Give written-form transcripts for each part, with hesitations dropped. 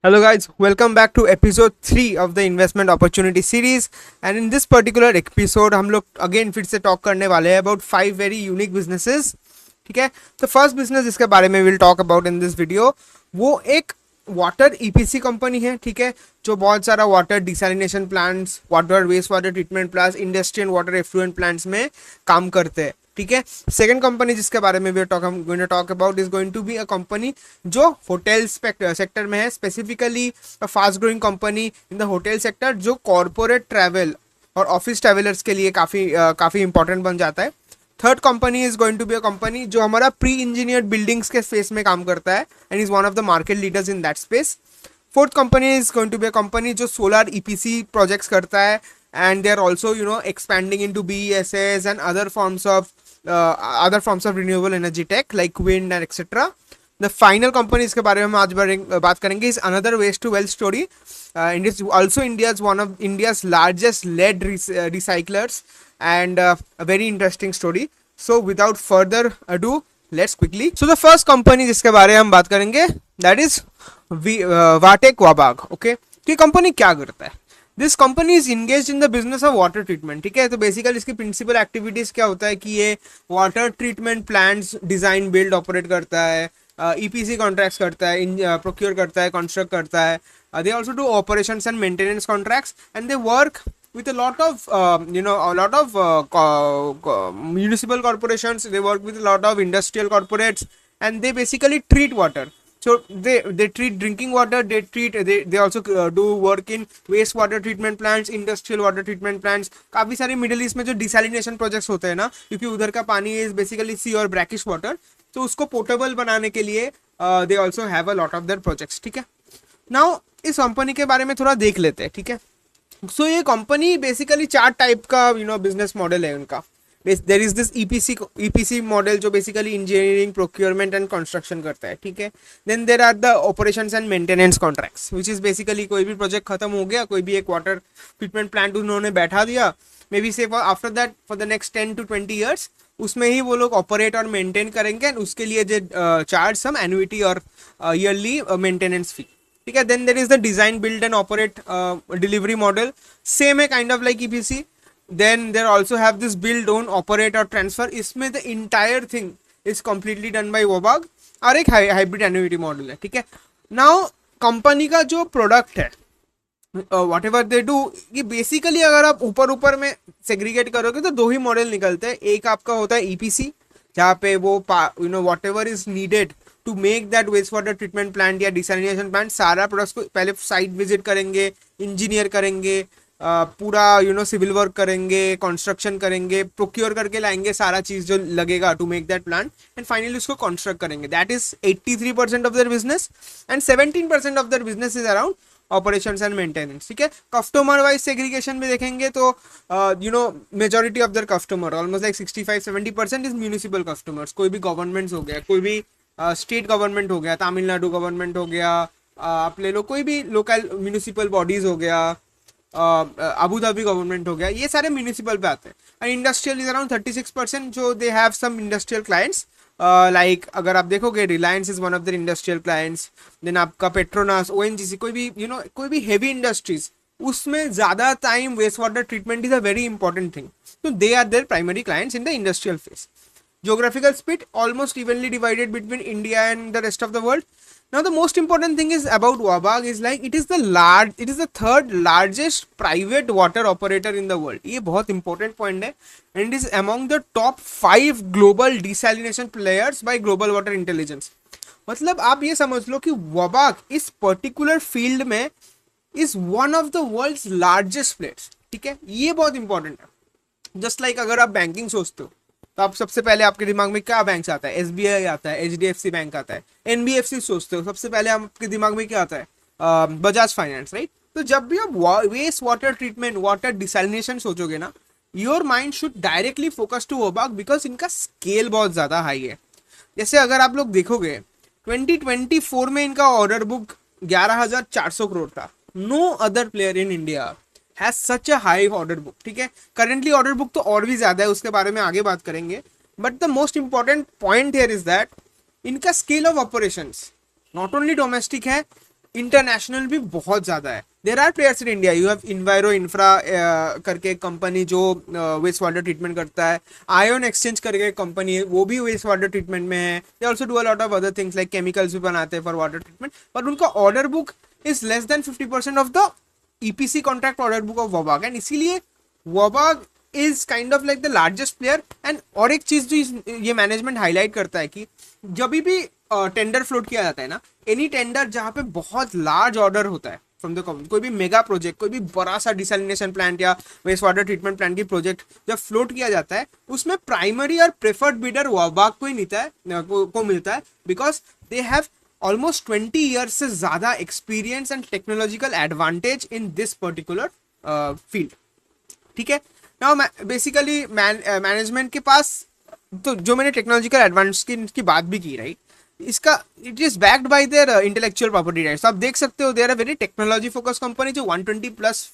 Hello, guys. Welcome back to episode 3 of the investment opportunity series. And in this particular episode, हम लोग again फिर से talk करने वाले हैं about 5 very unique businesses. ठीक है, तो फर्स्ट बिजनेस जिसके बारे में will talk about in this video वो एक वाटर ईपीसी कंपनी है. ठीक है, जो बहुत सारा water desalination plants, water waste water treatment plants, industrial water effluent plants में काम करते हैं. ठीक है, सेकंड कंपनी जिसके बारे में we talk about is going to be a company जो होटल सेक्टर में है, specifically a fast growing company in the hotel sector जो कॉर्पोरेट ट्रैवल और ऑफिस ट्रैवलर्स के लिए काफ़ी इंपॉर्टेंट बन जाता है. Third company is going to be a company जो हमारा प्री इंजीनियर्ड बिल्डिंग्स के स्पेस में काम करता है and is one of the market leaders in that space. Fourth company is going to be a company जो सोलर ईपीसी प्रोजेक्ट्स करता है and they are also expanding into BESS and other forms of renewable energy tech like wind and etc. The final company इसके बारे में हम आज बात करेंगे is another waste to wealth story. And it's also one of India's largest lead recyclers and a very interesting story. So without further ado, let's quickly. So the first company जिसके बारे में हम बात करेंगे that is Vatek Wabag. Okay, तो ये company क्या करता है? This company is engage in the business of water treatment. ठीक है, तो बेसिकली इसकी प्रिंसिपल एक्टिविटीज क्या होता है कि ये water treatment plants design build operate करता है, ईपीसी कॉन्ट्रैक्ट्स करता है, प्रोक्योर करता है, कंस्ट्रक्ट करता है. They also do operations and maintenance contracts and they work with a lot of municipal corporations. They work with a lot of industrial corporates and they basically treat water. So they treat drinking water, they also do work in waste water treatment plants, industrial water treatment plants. काफ़ी सारे middle east में जो desalination projects होते हैं ना, क्योंकि उधर का पानी इज बेसिकली सी और ब्रैकिश वाटर, तो उसको पोर्टेबल बनाने के लिए they also have a lot of their projects. ठीक है, नाउ इस कंपनी के बारे में थोड़ा देख लेते हैं. ठीक है, सो ये कंपनी बेसिकली 4 टाइप का बिजनेस मॉडल है उनका. There is this EPC model जो basically engineering, procurement and construction करता है. ठीक है, then there are the operations and maintenance contracts which is basically कोई भी प्रोजेक्ट खत्म हो गया, कोई भी एक वाटर ट्रीटमेंट प्लांट उन्होंने बैठा दिया, मे बी से after that for the next 10 to 20 years उसमें ही वो लोग ऑपरेट और मेंटेन करेंगे एंड उसके लिए जो चार्ज सम एनुइटी और ईयरली मेंटेनेंस फी. ठीक है, then there is the design build and operate delivery model, same है kind of like EPC. Then there also have this build, own, operate और transfer. इसमें the entire thing is completely done by Wabag और एक hybrid annuity model है. ठीक है, now company का जो प्रोडक्ट है वॉट एवर दे डू, ये बेसिकली अगर आप ऊपर में सेग्रीगेट करोगे तो 2 ही मॉडल निकलते हैं. एक आपका होता है ईपीसी जहाँ पे वो whatever is needed to make that waste water treatment plant या डिसैलिनेशन प्लांट, सारा प्रोडक्ट्स को पहले साइट विजिट करेंगे, इंजीनियर करेंगे, पूरा सिविल वर्क करेंगे, कंस्ट्रक्शन करेंगे, प्रोक्योर करके लाएंगे सारा चीज जो लगेगा to make that plant and finally उसको कंस्ट्रक्ट करेंगे. That is 83% of their business and 17% of their business is around operations and maintenance. ठीक है, कस्टमर वाइज सेग्रीगेशन में देखेंगे तो majority of their customer almost like 65-70% is municipal customers. कोई भी governments हो गया, कोई भी स्टेट गवर्नमेंट हो गया, तमिलनाडु गवर्नमेंट हो गया, आप ले लो कोई भी लोकल म्यूनिसिपल बॉडीज हो गया, अबू धाबी गवर्नमेंट हो गया, ये सारे म्यूनिसिपल पे आते हैं. एंड इंडस्ट्रियल इज अराउंड 36% जो they have some industrial clients like अगर आप देखोगे Reliance is one of their industrial clients. Then आपका पेट्रोनास, ओएनजीसी, कोई भी हेवी इंडस्ट्रीज उसमें ज्यादा time waste water treatment is a very important thing, तो they are their primary clients in the industrial phase. Geographical split almost evenly divided between India and the rest of the world. Now the most important thing is about Wabag is like it is the third largest private water operator in the world. ये बहुत important point है and it is among the top 5 global desalination players by Global Water Intelligence. मतलब आप ये समझ लो कि Wabag इस particular field में is one of the world's largest players. ठीक है, ये बहुत important है. Just like अगर आप बैंकिंग सोचते हो तो आप सबसे पहले आपके दिमाग में क्या बैंक आता है? एसबीआई आता है, एचडीएफसी बैंक आता है. एनबीएफसी सोचते हो सबसे पहले आपके दिमाग में क्या आता है? Bajaj finance, right? तो जब भी आप waste water treatment, water desalination सोचोगे ना, your mind should directly focus to Wabag because इनका स्केल बहुत ज्यादा हाई है. जैसे अगर आप लोग देखोगे 2024 में इनका ऑर्डर बुक 11,400 करोड़ था. No other player in India has such a high order book. ठीक है, currently order book तो और भी ज्यादा है, उसके बारे में आगे बात करेंगे. But the most important point here is that इनका scale of operations not only domestic है, इंटरनेशनल भी बहुत ज़्यादा है. There are players in India. You have Enviro Infra करके एक कंपनी जो वेस्ट वाटर ट्रीटमेंट करता है. आयोन एक्सचेंज करके एक कंपनी है, वो भी वेस्ट वाटर ट्रीटमेंट में है. They also do a lot of other things like chemicals भी बनाते हैं फॉर वाटर ट्रीटमेंट. बट उनका order book is less than 50% of the EPC contract order book of Wabag. And इसीलिए Wabag is kind of like the largest player. And और एक चीज जो ये मैनेजमेंट हाईलाइट करता है कि जब भी टेंडर फ्लोट किया जाता है ना, एनी टेंडर जहाँ पे बहुत लार्ज ऑर्डर होता है फ्रॉम द गवर्नमेंट, कोई भी मेगा प्रोजेक्ट, कोई भी बड़ा सा डिसैलिनेशन प्लांट या वेस्ट वाटर ट्रीटमेंट प्लांट की प्रोजेक्ट जब फ्लोट किया जाता है, उसमें प्राइमरी और प्रेफर्ड बिडर वोबाग को ही मिलता है because they have almost 20 years से ज़्यादा experience and technological advantage in this particular field. ठीक है. नाउ बेसिकली मैनेजमेंट के पास तो जो मैंने टेक्नोलॉजिकल एडवांस की बात भी की, राइट, इसका it is backed by their intellectual property rights. आप देख सकते हो, they are a very technology focus company जो 120 प्लस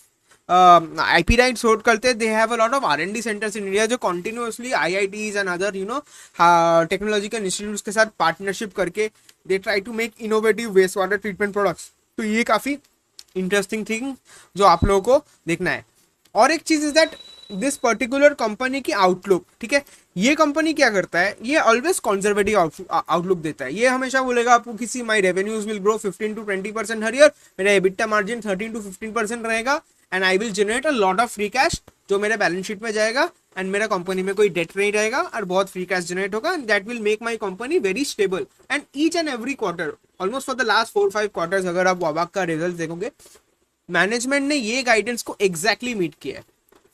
IP राइट्स होल्ड करते हैं. They have a lot of R&D centres in India जो continuously IITs and other technological institutes के साथ पार्टनरशिप करके they try to make innovative waste water treatment products. तो ये काफ़ी इंटरेस्टिंग थिंग जो आप लोगों को देखना है. और एक चीज़ is that this particular company की आउटलुक, ठीक है, ये कंपनी क्या करता है, ये ऑलवेज कंजर्वेटिव आउटलुक देता है. ये हमेशा बोलेगा आपको किसी my revenues will grow 15 to 20% हर ईयर, मेरा एबिटा मार्जिन 13 to 15% रहेगा, and I will generate a lot of free cash जो मेरे बैलेंस शीट में जाएगा, एंड मेरा कंपनी में कोई डेट नहीं रहेगा और बहुत फ्री कैश जनरेट होगा, and that will make my company very stable. And each and every quarter, almost for the last 4-5 quarters, अगर आप वोबाग का रिजल्ट देखोगे, मैनेजमेंट ने ये गाइडेंस को एग्जैक्टली मीट किया है.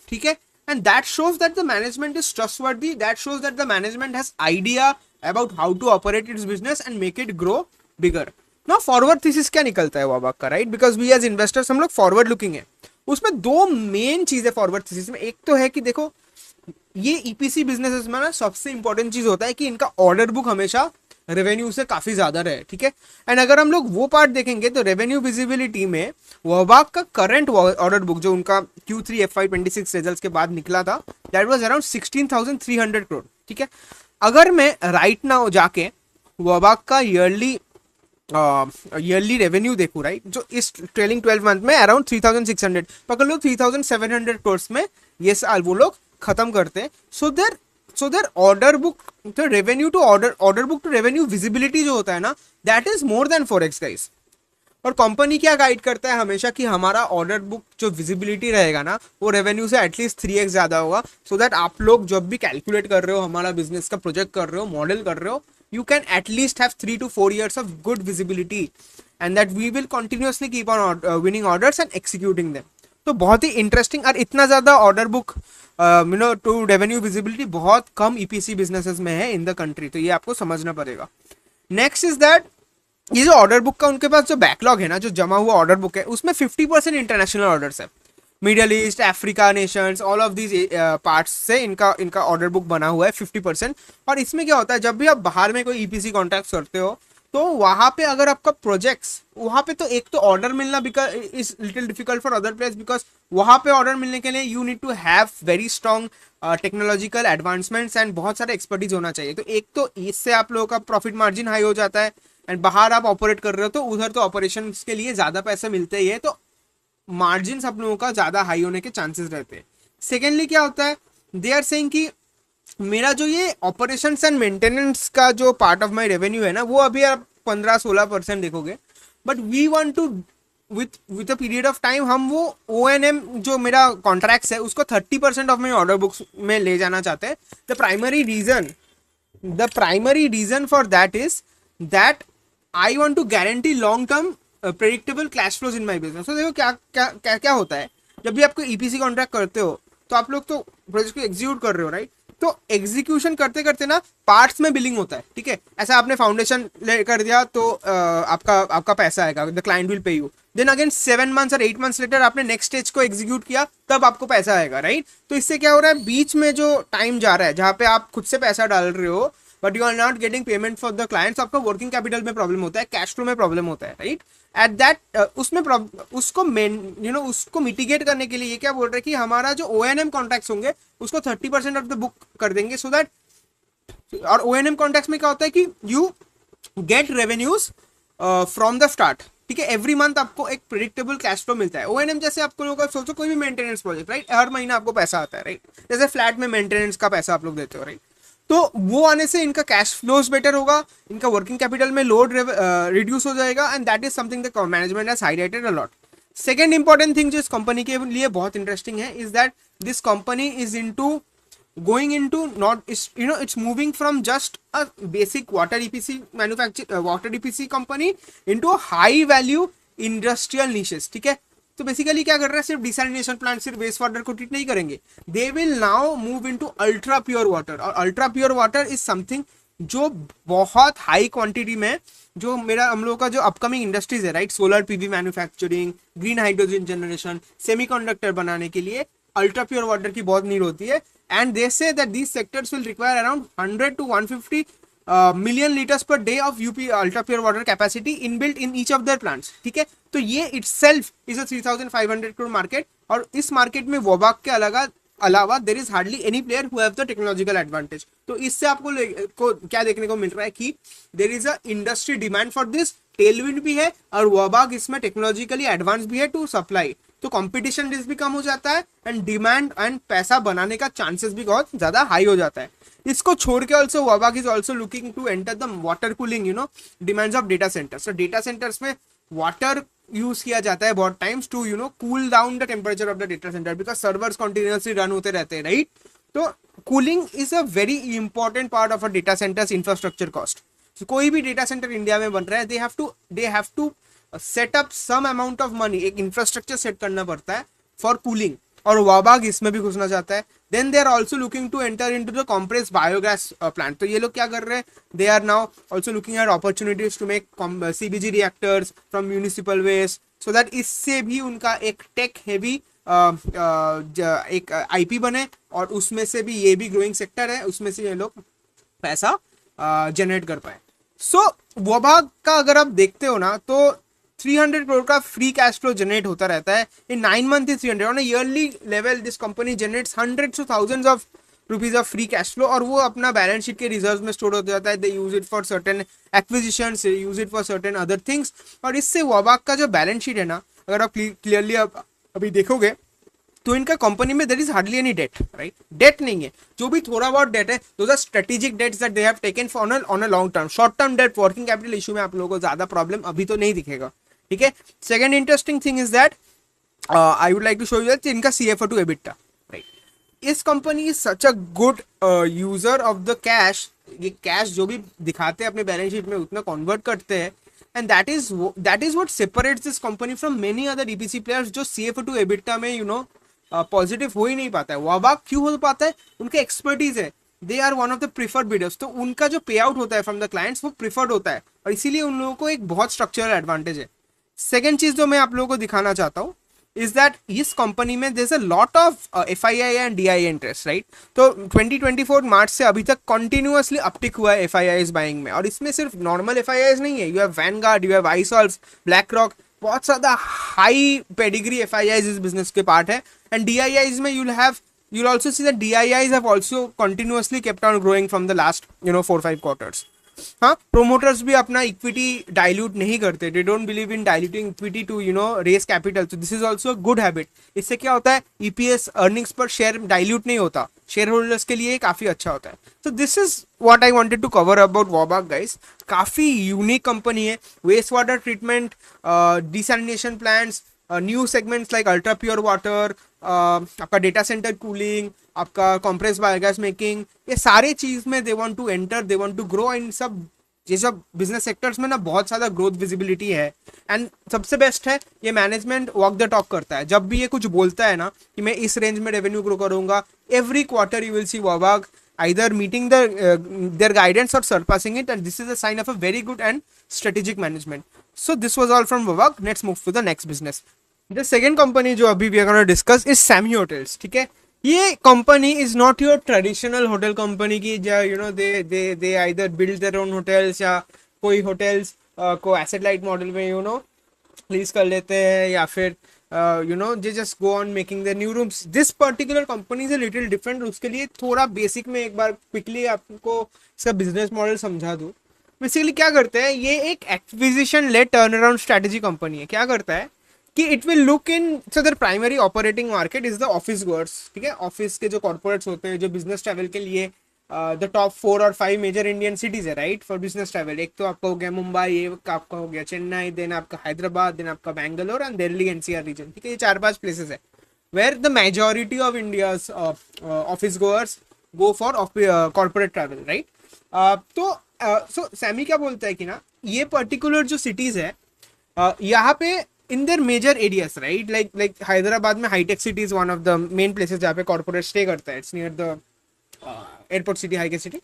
ठीक है. And that shows that the management is trustworthy. That shows that the management has idea about how to operate its business and make it grow bigger. Now forward thesis क्या निकलता है वोबाग का, right? Because we as investors हम लोग forward looking है. उसमें दो main चीजें फॉरवर्ड थीसिस में. एक तो है कि देखो ये ईपीसी बिजनेसेस में ना सबसे इंपॉर्टेंट चीज होता है कि इनका ऑर्डर बुक हमेशा रेवेन्यू से काफी ज्यादा रहे. ठीक है. एंड अगर हम लोग वो पार्ट देखेंगे तो रेवेन्यू विजिबिलिटी में वोबाग का करंट ऑर्डर बुक जो उनका Q3 FY26 रिजल्ट्स के बाद निकला था, दैट वाज अराउंड 16,300 करोड़. ठीक है. अगर मैं राइट नाउ जाके वोबाग का ईयरली रेवेन्यू देखूं, राइट, जो इस ट्रेलिंग 12 मंथ में अराउंड 3,600 पकड़ लो, 3,700 करोड़ में ये साल वो लोग खत्म करते हैं. सो देयर ऑर्डर बुक तो revenue to order book to revenue visibility जो होता है ना, that is more than 4x guys. और कंपनी क्या गाइड करता है हमेशा कि हमारा ऑर्डर बुक जो विजिबिलिटी रहेगा ना, वो रेवेन्यू से एटलीस्ट 3x ज्यादा होगा, सो दैट आप लोग जब भी कैलकुलेट कर रहे हो, हमारा बिजनेस का प्रोजेक्ट कर रहे हो, मॉडल कर रहे हो, you can at least have 3 to 4 years of good visibility, and that we will continuously keep on winning orders and executing them. तो बहुत ही इंटरेस्टिंग. और इतना ज़्यादा order book to revenue visibility बहुत कम ईपीसी बिजनेसेस में है इन द कंट्री. तो ये आपको समझना पड़ेगा. नेक्स्ट इज दैट ये जो ऑर्डर बुक का उनके पास जो बैकलॉग है ना, जो जमा हुआ ऑर्डर बुक है, उसमें 50% इंटरनेशनल ऑर्डर्स है. Middle east, Africa Nations, all of these parts से इनका ऑर्डर बुक बना हुआ है 50%. और इसमें क्या होता है, जब भी आप बाहर में कोई ईपीसी कॉन्ट्रैक्ट करते हो तो वहाँ पे अगर आपका प्रोजेक्ट्स, वहाँ पे तो एक तो ऑर्डर मिलना because is little difficult for other place, because वहाँ पे ऑर्डर मिलने के लिए you need to have very strong technological advancements and बहुत सारे एक्सपर्टीज होना चाहिए. तो एक तो इससे आप लोगों का प्रॉफिट मार्जिन हाई हो जाता है, एंड बाहर आप ऑपरेट कर रहे हो तो उधर तो ऑपरेशन के लिए ज़्यादा पैसे मिलते ही है, तो मार्जिन आप लोगों का ज़्यादा हाई होने के चांसेस रहते हैं. सेकेंडली क्या होता है, दे आर सेइंग कि मेरा जो ये ऑपरेशंस एंड मेंटेनेंस का जो पार्ट ऑफ माई रेवेन्यू है ना, वो अभी आप 15-16% देखोगे, but we want to with a period of time हम वो O&M जो मेरा कॉन्ट्रैक्ट्स है उसको 30% ऑफ माई ऑर्डर बुक्स में ले जाना चाहते हैं. The primary reason for that is that I want to guarantee long term predictable cash flows in my business. तो देखो क्या होता है, जब भी आपको ईपीसी कॉन्ट्रैक्ट करते हो तो आप लोग तो प्रोजेक्ट को एग्जीक्यूट कर रहे हो, राइट. तो एग्जीक्यूशन करते करते ना पार्ट्स में बिलिंग होता है. ठीक है. ऐसा आपने फाउंडेशन कर दिया तो आपका पैसा आएगा, the client will pay you. Then again 7 months और 8 months लेटर आपने नेक्स्ट स्टेज को एग्जीक्यूट किया, तब आपको पैसा आएगा, राइट. तो इससे क्या हो रहा है, बीच में जो टाइम जा रहा है जहाँ पे आप खुद से पैसा डाल रहे हो but you are not getting payment for the clients, आपका वर्किंग कैपिटल में प्रॉब्लम होता है, कैश फ्लो में प्रॉब्लम होता है, राइट. एट दैट उसमें उसको मिटिगेट करने के लिए ये क्या बोल रहे हैं कि हमारा जो O&M कॉन्ट्रैक्ट्स होंगे उसको 30% ऑफ द बुक कर देंगे, सो दैट. और O&M कॉन्ट्रैक्ट्स में क्या होता है कि you get revenues from the start. ठीक है, एवरी मंथ आपको एक प्रिडिक्टेबल कैश फ्लो मिलता है। ओएनएम जैसे आपको लोग सोचो कोई भी मेंटेनेंस प्रोजेक्ट, राइट, हर महीना आपको पैसा आता है, राइट, जैसे फ्लैट में मेंटेनेंस का पैसा आप लोग देते हो, राइट, तो वो आने से इनका कैश फ्लोज बेटर होगा, इनका वर्किंग कैपिटल में लोड रिड्यूस हो जाएगा, and that is something the management has highlighted a lot. Second important thing जो इस कंपनी के लिए बहुत इंटरेस्टिंग है is that this company is into going into not is it's moving from just a basic water EPC water EPC company into a high value industrial niches, ठीक है। तो basically क्या कर रहा है, सिर्फ डिसैलिनेशन प्लांट, सिर्फ वेस्ट वाटर को ट्रीट नहीं करेंगे, they will now move into ultra pure water, और ultra pure water is something जो बहुत हाई क्वांटिटी में, जो मेरा हम लोग का जो अपकमिंग इंडस्ट्रीज है, right, solar PV manufacturing, green hydrogen generation, semiconductor बनाने के लिए अल्ट्रा प्योर वाटर की बहुत नीड होती है। And they say that these sectors will require around 100 to 150 million liters per day of UP ultra pure water capacity inbuilt in each of their plants, ठीक है। तो ये itself is a 3,500 crore market, और इस market में वोबाक के अलावा there is hardly any player who have the technological advantage. तो इससे आपको क्या देखने को मिल रहा है कि there is a industry demand for this, Tailwind भी है और वोबाक इसमें टेक्नोलॉजिकली एडवांस भी है टू सप्लाई, तो कंपटीशन रिस्क भी कम हो जाता है एंड डिमांड एंड पैसा बनाने का चांसेस भी बहुत ज्यादा हाई हो जाता है। इसको छोड़ के also Wabag is also looking to enter the water cooling demands of data centres. तो डेटा सेंटर्स में वाटर यूज किया जाता है बहुत times to cool down the temperature of the data centre, because servers continuously run होते रहते हैं, right. तो cooling is a very important part of a data centre's infrastructure cost. कोई भी डेटा सेंटर इंडिया में बन रहा है, they have to set up some amount of money, एक इंफ्रास्ट्रक्चर सेट करना पड़ता है फॉर कूलिंग, और वोबाक इसमें भी घुसना चाहता है। Then they are also looking to enter into the compress biogas plant. तो ये लोग क्या कर रहे हैं, they are now also looking at opportunities to make CBG reactors from municipal waste, so that इससे भी उनका एक टेक हेवी एक IP बने, और उसमें से भी ये भी ग्रोइंग सेक्टर है, उसमें से ये लोग पैसा जनरेट कर पाए। सो वोबाक का अगर आप देखते हो ना, तो 300 करोड़ का फ्री कैश फ्लो जनरेट होता रहता है in 9 month. 300 on yearly level this company generates hundreds to thousands of rupees of free cash flow, और वो अपना बैलेंस शीट के रिजर्व में स्टोर हो जाता है। They use it for certain acquisitions, use it for certain other things. और इससे वोबाक का जो बैलेंस शीट है ना, अगर आप क्लियरली अभी देखोगे तो इनका कंपनी में there is hardly any debt, right, debt नहीं है। जो भी थोड़ा बहुत डेट है, those are strategic debts that they have taken for on a long term. Short term debt, working capital issue में आप लोगों को ज्यादा प्रॉब्लम अभी तो नहीं दिखेगा, ठीक है। Second interesting thing is that I would like to show you that इनका CFO टू EBITDA, राइट। इस company is such a good user of the cash. ये कैश जो भी दिखाते हैं अपने बैलेंस शीट में उतना कन्वर्ट करते हैं, and that is what separates this company from many other EPC players जो CFO टू EBITDA में पॉजिटिव हो ही नहीं पाता है। वोबाक क्यों हो पाता है, उनके एक्सपर्टीज है, they are one of the preferred bidders, तो उनका जो पे आउट होता है फ्रॉम द क्लाइंट्स वो प्रीफर्ड होता है, और इसीलिए उन लोगों को एक बहुत स्ट्रक्चरल एडवांटेज है। सेकेंड चीज जो मैं आप लोगों को दिखाना चाहता हूँ इज दैट इस कंपनी में there is a lot of FII and DII interest, right. तो 2024 मार्च से अभी तक कंटिन्यूअसली अपटिक हुआ है FIIs बाइंग में, और इसमें सिर्फ नॉर्मल FIIs नहीं है, you have Vanguard, you have आईसॉल्व, ब्लैक रॉक, बहुत ज्यादा हाई पेडिग्री FIIs इस बिजनेस के पार्ट है। एंड DIIs में you'll also see that DIIs have also continuously kept on growing from the last 4-5 quarters. हाँ, प्रोमोटर्स भी अपना इक्विटी डाइल्यूट नहीं करते, they don't believe in diluting equity to raise capital, तो this is also a good habit. इससे क्या होता है, EPS earnings per share dilute नहीं होता, शेयर होल्डर्स के लिए काफी अच्छा होता है। तो this is what I wanted to cover about Wabag guys. काफी यूनिक कंपनी है, waste water treatment, desalination plants, new segments like ultra pure water, आपका डेटा सेंटर कूलिंग, आपका कॉम्प्रेस बायोगैस मेकिंग, ये सारे चीज में they want to enter, they want to grow. इन सब ये सब बिजनेस सेक्टर्स में ना बहुत ज्यादा ग्रोथ विजिबिलिटी है, एंड सबसे बेस्ट है ये मैनेजमेंट वॉक द टॉक करता है। जब भी ये कुछ बोलता है ना कि मैं इस रेंज में रेवेन्यू ग्रो करूंगा, every quarter you will see Wabag either meeting their guidance or surpassing it, and this is a sign of a very good and strategic management. So this was all from Vivek. Let's move to the next business. The second company जो अभी we are going to discuss is Samhi Hotels, ठीक है। ये company is not your traditional hotel company की जो they either build their own hotels या कोई hotels को asset light model में lease कर लेते हैं, या फिर they just go on making their new rooms. This particular company is a little different. उसके लिए थोड़ा बेसिक में एक बार क्विकली आपको इसका बिजनेस मॉडल समझा दूँ। बेसिकली क्या करते हैं, ये एक acquisition led turn around strategy company है। क्या करता है कि it will look in, so there primary operating market is the office goers, ठीक है। ऑफिस के जो कॉर्पोरेट्स होते हैं जो बिजनेस ट्रैवल के लिए द टॉप 4 और 5 मेजर इंडियन सिटीज है, राइट, फॉर बिजनेस ट्रैवल। एक तो आपका हो गया मुंबई, एक आपका हो गया चेन्नई, देन आपका हैदराबाद, देन आपका Bangalore and Delhi NCR region, ठीक है। ये 4-5 प्लेसेस है where the majority of India's office goers go for corporate travel, right. तो सो सैमी क्या बोलता है कि ना, ये पर्टिकुलर जो सिटीज है यहाँ पे in their major areas, right, like Hyderabad में hitech city is one of the main places जहाँ पे कॉर्पोरेट स्टे करता है। It's near the airport city, hitech city.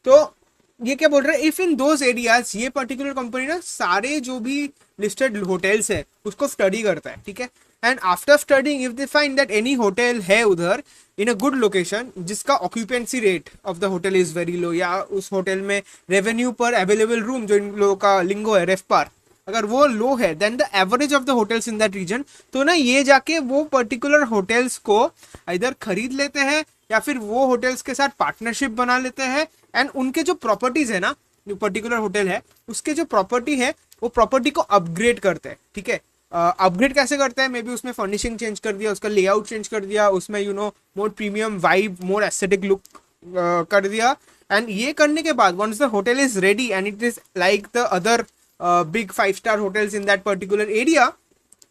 तो ये क्या बोल रहे हैं, इफ इन दोज एरियाज, ये पर्टिकुलर कंपनी ना सारे जो भी लिस्टेड होटल्स है उसको स्टडी करता है, ठीक है। And after studying if they find that any hotel है उधर इन अ गुड लोकेशन जिसका occupancy rate of the hotel is very low, या उस होटल में रेवेन्यू पर अवेलेबल रूम, जो इन लोगों का लिंगो है रेफपार, अगर वो लो है then the average of the hotels in that region, तो ना ये जाके वो पर्टिकुलर होटल्स को इधर खरीद लेते हैं या फिर वो होटल्स के साथ पार्टनरशिप बना लेते हैं। एंड उनके जो प्रॉपर्टीज है ना, जो पर्टिकुलर होटल है उसके जो प्रॉपर्टी है वो प्रॉपर्टी को अपग्रेड करते हैं, ठीक है। अपग्रेड कैसे करते हैं, मे बी उसमें फर्निशिंग चेंज कर दिया, उसका लेआउट चेंज कर दिया, उसमें more premium vibe, more aesthetic look कर दिया। एंड ये करने के बाद once the hotel is ready and it is like the other big 5 star hotels in that particular area,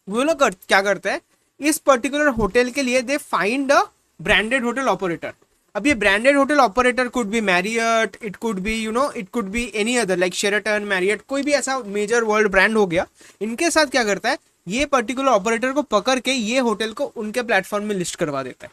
वो लोग क्या करते हैं, इस पर्टिकुलर होटल के लिए they find a branded hotel operator. अब ये branded hotel operator could be Marriott, it could be it could be any other like Sheraton, Marriott, कोई भी ऐसा मेजर वर्ल्ड ब्रांड हो गया। इनके साथ क्या करता है, ये पर्टिकुलर ऑपरेटर को पकड़ के ये होटल को उनके प्लेटफॉर्म में लिस्ट करवा देता है,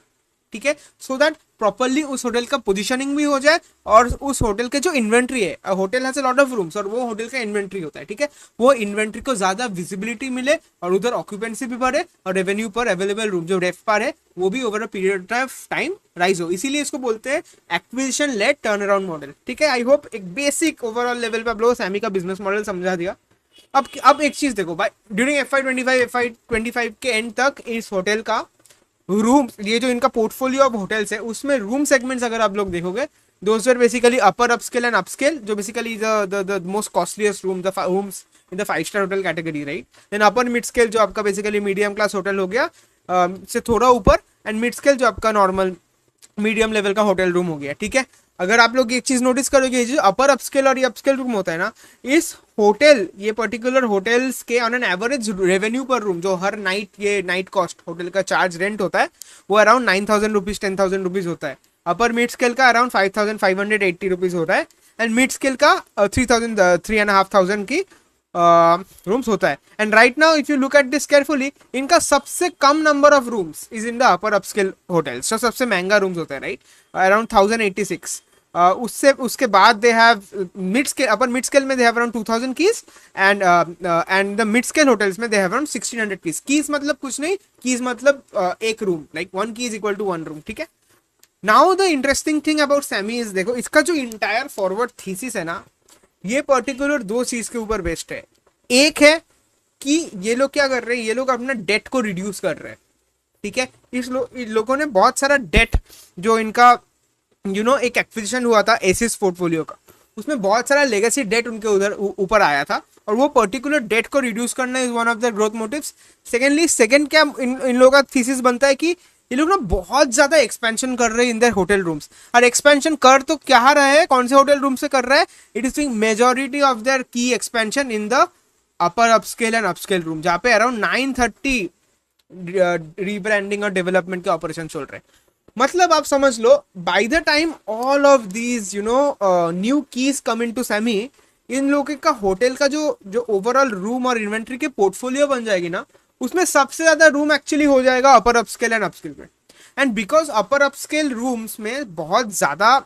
ठीक है। सो दैट प्रॉपरली उस होटल का पोजीशनिंग भी हो जाए और उस होटल के जो इन्वेंट्री है, hotel has a lot of rooms और वो होटल का इन्वेंट्री होता है, ठीक है, वो इन्वेंट्री को ज्यादा विजिबिलिटी मिले और उधर ऑक्यूपेंसी भी बढ़े और रेवेन्यू पर अवेलेबल रूम जो रेफपार है वो भी over a period of time rise हो। इसीलिए इसको बोलते हैं acquisition led turn around model, ठीक है। आई होप एक बेसिक ओवरऑल लेवल पे आप लोगों सैमी का बिजनेस मॉडल समझा दिया। अब एक चीज देखो भाई, ड्यूरिंग FY25 के एंड तक इस होटल का रूम, ये जो इनका पोर्टफोलियो ऑफ होटल्स है उसमें रूम सेगमेंट्स अगर आप लोग देखोगे, दोज आर basically upper upscale and upscale, जो basically the most costliest rooms in the 5 star hotel category, right. Then upper mid scale जो आपका बेसिकली मीडियम क्लास होटल हो गया से थोड़ा ऊपर, एंड मिड स्केल जो आपका नॉर्मल मीडियम लेवल का होटल रूम हो गया, ठीक है। अगर आप लोग एक चीज नोटिस करोगे, जो अपर अपस्केल और ये अपस्केल रूम होता है ना, इस होटल, ये पर्टिकुलर होटल्स के ऑन एन एवरेज रेवेन्यू पर रूम, जो हर नाइट ये नाइट कॉस्ट होटल का चार्ज रेंट होता है वो अराउंड 9,000 रुपीज 10,000 रुपीज होता है। अपर मिड स्केल का अराउंड 5,580 रुपीज होता है एंड मिड स्केल का 3,500 की रूम्स होता है। And right now if you look at this carefully, इनका सबसे कम number of rooms is in the upper upscale hotels, तो सबसे महंगा रूम्स होता है, राइट, अराउंड 1,086। उससे उसके बाद they have mid scale, upper mid scale में they have around 2,000 keys and the mid scale hotels में they have around 1,600 keys. Keys मतलब कुछ नहीं, कीज मतलब एक room, like 1 key is equal to 1 room, ठीक है। Now the interesting thing about SAMHI is, देखो इसका जो इंटायर फॉरवर्ड थीसिस है ना, ये पर्टिकुलर 2 चीज के ऊपर बेस्ड है। एक है कि ये लोग क्या कर रहे हैं, ये लोग अपना डेट को रिड्यूस कर रहे हैं, ठीक है। इन लोगों ने बहुत सारा डेट, जो इनका एक एक्विजिशन हुआ था एसिस पोर्टफोलियो का, उसमें बहुत सारा लेगेसी डेट उनके उधर ऊपर आया था और वो पर्टिकुलर डेट को रिड्यूस करना is one of the growth motives. Second क्या इन लोगों का थीसिस बनता है कि ये लोग ना बहुत ज्यादा एक्सपेंशन कर रहे हैं इन देयर होटल रूम्स। और एक्सपेंशन कर तो क्या रहा है, कौन से होटल रूम से कर रहा है, it is doing majority of their key expansion in the upper upscale and upscale room, जहाँ पे अराउंड 930 रीब्रांडिंग और डेवलपमेंट के ऑपरेशन चल रहे हैं। मतलब आप समझ लो, by the time all of these new keys come into SAMHI, इन लोगों का होटल का जो ओवरऑल रूम और इन्वेंट्री की पोर्टफोलियो बन जाएगी ना, उसमें सबसे ज्यादा रूम एक्चुअली हो जाएगा अपर अपस्केल एंड अपस्केल में। And because upper upscale rooms में बहुत ज्यादा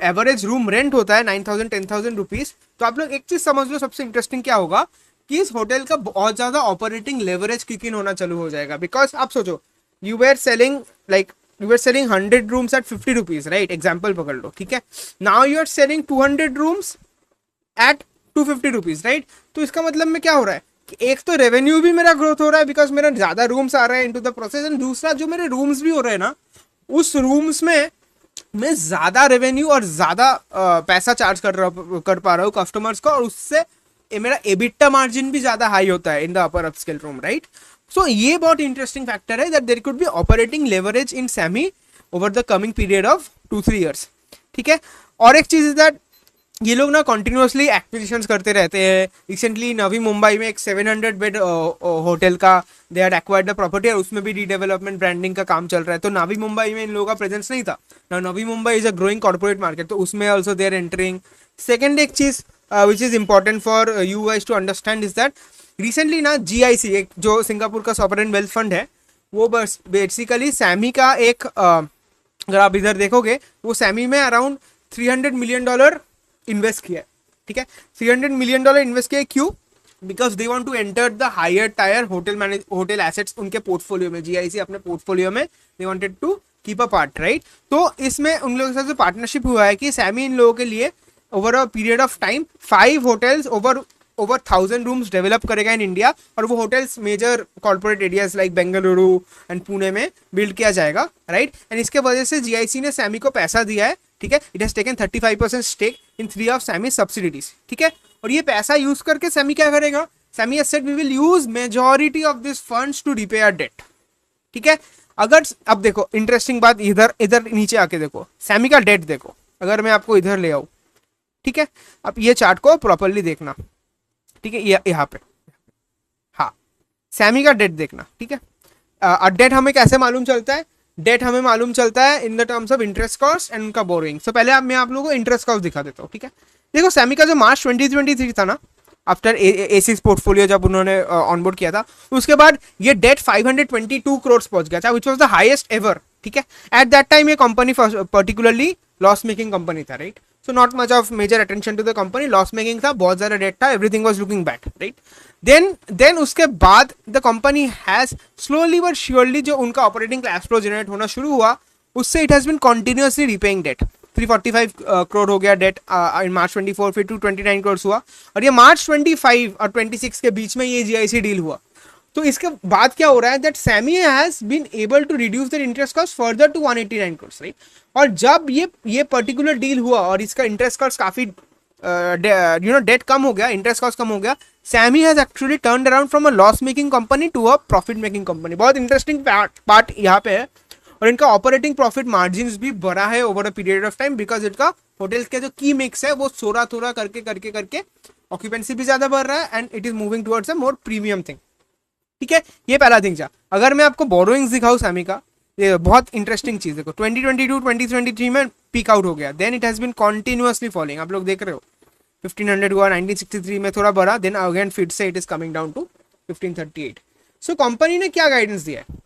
एवरेज रूम रेंट होता है 9,000 10,000 रुपीज, तो आप लोग एक चीज समझ लो, सबसे इंटरेस्टिंग क्या होगा कि इस होटल का बहुत ज्यादा ऑपरेटिंग लेवरेज किक इन होना चालू हो जाएगा। बिकॉज आप सोचो, you were selling 100 rooms at 50 rupees, right? Example पकड़ लो, ठीक है। Now you are selling 200 rooms at 250 rupees, right? तो इसका मतलब में क्या हो रहा है कि एक तो रेवेन्यू भी मेरा ग्रोथ हो रहा है बिकॉज मेरा ज्यादा रूम्स आ रहा है इनटू द प्रोसेस, एंड दूसरा जो मेरे रूम्स भी हो रहे हैं ना, उस रूम्स में मैं ज़्यादा रेवेन्यू और ज़्यादा पैसा चार्ज कर पा रहा हूँ कस्टमर्स को, और उससे मेरा एबिटा मार्जिन भी ज़्यादा हाई होता है in the upper upscale room, right. So ये बहुत इंटरेस्टिंग फैक्टर है that there could be operating leverage in SAMHI over the coming period of 2-3 years, ठीक है। और एक चीज़ इज दैट ये लोग ना कॉन्टिन्यूसली एक्विजिशंस करते रहते हैं। रिसेंटली नवी मुंबई में एक 700 बेड होटल का they had acquired the property, और उसमें भी रीडेवलपमेंट ब्रांडिंग का काम चल रहा है। तो नवी मुंबई में इन लोगों का प्रेजेंस नहीं था ना। Navi Mumbai is a growing corporate market, तो उसमें also they are entering. Second एक चीज which is important for you guys to understand is that recently ना GIC, एक जो सिंगापुर का सॉवरेन वेल्थ फंड है, वो बस बेसिकली सैमी का एक अगर आप इधर देखोगे वो सैमी में अराउंड $300 मिलियन इन्वेस्ट किया है, ठीक है। $300 मिलियन इन्वेस्ट किया, क्यों? Because they want to enter the higher tier hotel assets उनके पोर्टफोलियो में। GIC अपने पोर्टफोलियो में they wanted to keep a part, right. तो इसमें उन लोगों के साथ जो पार्टनरशिप हुआ है कि सैमी इन लोगों के लिए over a period of time 5 hotels over 1000 rooms develop करेगा इन इंडिया, और वो hotels major corporate areas like Bengaluru and Pune में बिल्ड किया जाएगा, राइट। एंड इसके वजह से GIC ने सैमी को पैसा दिया है, ठीक है। It has taken 35% stake in 3 of Samhi subsidiaries, ठीक है। और ये पैसा यूज करके सैमी क्या करेगा? Samhi has said we will use majority of this funds to repay our debt, ठीक है। अगर अब देखो इंटरेस्टिंग बात, इधर इधर नीचे आके देखो सैमी का डेट देखो। अगर मैं आपको इधर ले आऊं, ठीक है, अब ये चार्ट को प्रॉपरली देखना, ठीक है, यहाँ पे, हाँ, सैमी का डेट देखना, ठीक है। डेट हमें कैसे मालूम चलता है? डेट हमें मालूम चलता है in the terms of interest cost and उनका बोरोइंग। सो पहले मैं आप लोगों को इंटरेस्ट कॉस्ट दिखा देता हूँ, ठीक है। देखो सैमी का जो मार्च 2023 था ना, आफ्टर एसिस पोर्टफोलियो जब उन्होंने ऑनबोर्ड किया था, उसके बाद ये डेट 522 करोड़ पहुंच गया था, which was the highest ever, ठीक है। एट दैट टाइम ये company particularly loss making company था, right. So not much of major attention to the company, loss making था, बहुत ज़्यादा डेट था, everything was looking bad, right. Then उसके बाद the company has slowly but surely जो उनका ऑपरेटिंग कैश फ्लो जनरेट होना शुरू हुआ, उससे it has been continuously repaying debt. 345 crore हो गया डेट इन मार्च 24, फिर 229 करोड़ हुआ, और ये मार्च 25 और 26 के बीच में ये GIC डील हुआ। तो इसके बाद क्या हो रहा है that Samhi has been able to reduce their interest cost further to 189 crore, right. और जब ये पर्टिकुलर डील हुआ और इसका इंटरेस्ट कॉस्ट काफी डेट कम हो गया, इंटरेस्ट कॉस्ट कम हो गया, Samhi has actually turned around from a loss making company to a profit making company. बहुत इंटरेस्टिंग पार्ट यहाँ पे है। और इनका ऑपरेटिंग प्रॉफिट मार्जिन भी बढ़ा है over a period of time, because इनका होटल्स के जो की मिक्स है वो थोड़ा करके ऑक्यूपेंसी भी ज्यादा बढ़ रहा है and it is moving towards a more premium thing, ठीक है। ये पहला थिंग था। अगर मैं आपको बोरोइंग्स दिखाऊं सैमी का, ये बहुत इंटरेस्टिंग चीज देखो, 2022-2023 में पीक आउट हो गया, then it has been continuously falling, आप लोग देख रहे हो 1500 हुआ, 1963 में थोड़ा बढ़ा, देन अगेन फिर से it is coming down to 1538। So company ने क्या गाइडेंस दिया है?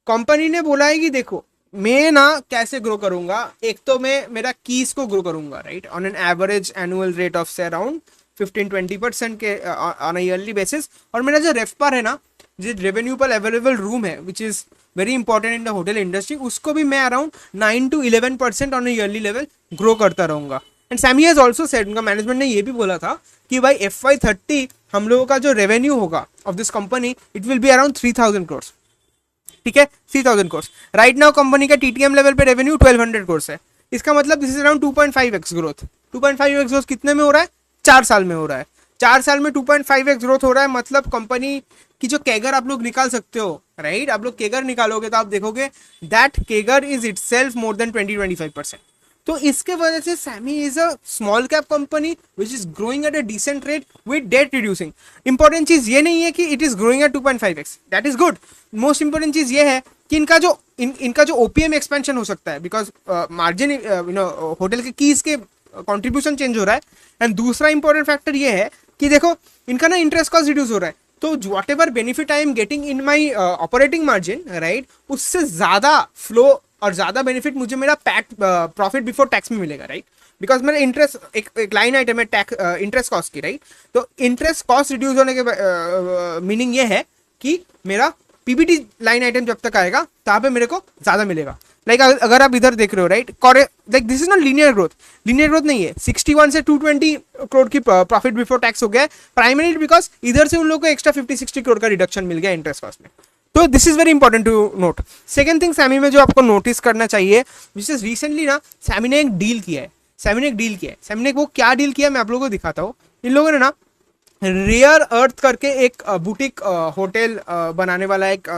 कंपनी ने बोला है कि देखो मैं ना कैसे ग्रो करूंगा, एक तो मैं मेरा कीज को ग्रो करूंगा, right, on an average annual rate of से अराउंड 15-20% के ऑन ईयरली बेसिस। और मेरा जो रेफपार है ना, जो रेवेन्यू पर अवेलेबल रूम है which is very important in the hotel industry, उसको भी मैं around 9-11% on yearly level grow करता रहूंगा। And Samhi has also said, उनका मैनेजमेंट ने ये भी बोला था कि भाई FY30 हम लोगों का जो रेवेन्यू होगा of this company it will be around 3000 crore, ठीक है, 3000 करोड़। राइट नाउ कंपनी का TTM लेवल पे रेवेन्यू 1200 करोड़ है। इसका मतलब this is around 2.5x growth. 2.5x growth कितने में हो रहा है? 4 साल में हो रहा है। 4 साल में 2.5x ग्रोथ हो रहा है, मतलब कंपनी की जो केगर आप लोग निकाल सकते हो, राइट, आप लोग केगर निकालोगे तो आप देखोगे that CAGR is itself more than 20-25%। तो इसके वजह से Samhi is a small cap company which is growing at a decent rate with debt reducing. Important चीज ये नहीं है कि it is growing at 2.5x, that is good. Most important चीज ये है कि इनका जो OPM एक्सपेंशन हो सकता है, बिकॉज मार्जिन होटल के कीज के कॉन्ट्रीब्यूशन चेंज हो रहा है। एंड दूसरा इंपॉर्टेंट फैक्टर ये है कि देखो इनका ना इंटरेस्ट कॉस्ट रिड्यूस हो रहा है, तो what ever benefit I am getting in my operating margin, right, उससे ज्यादा फ्लो और ज्यादा बेनिफिट मुझे मेरा प्रॉफिट बिफोर टैक्स में मिलेगा, राइट। बिकॉज मेरा इंटरेस्ट एक लाइन आइटम है टैक्स इंटरेस्ट कॉस्ट की, राइट। तो इंटरेस्ट कॉस्ट रिड्यूस होने के मीनिंग ये है कि मेरा PBT लाइन आइटम जब तक आएगा तहाँ पे मेरे को ज्यादा मिलेगा। लाइक अगर आप इधर देख रहे हो, right, like this is not linear growth नहीं है। 61 से 220 करोड़ की प्रॉफिट बिफोर टैक्स हो गया है, प्राइमरी बिकॉज इधर से उन लोगों को एक्स्ट्रा 50-60 करोड़ का रिडक्शन मिल गया इंटरेस्ट कॉस्ट में। तो this is very important to note. Second thing Samhi में जो आपको नोटिस करना चाहिए, विच इज रिसेंटली ना सैमी ने एक डील किया है. सैमी ने वो क्या डील किया मैं आप लोगों को दिखाता हूँ. इन लोगों ने ना रेयर अर्थ करके एक बुटीक होटल बनाने वाला एक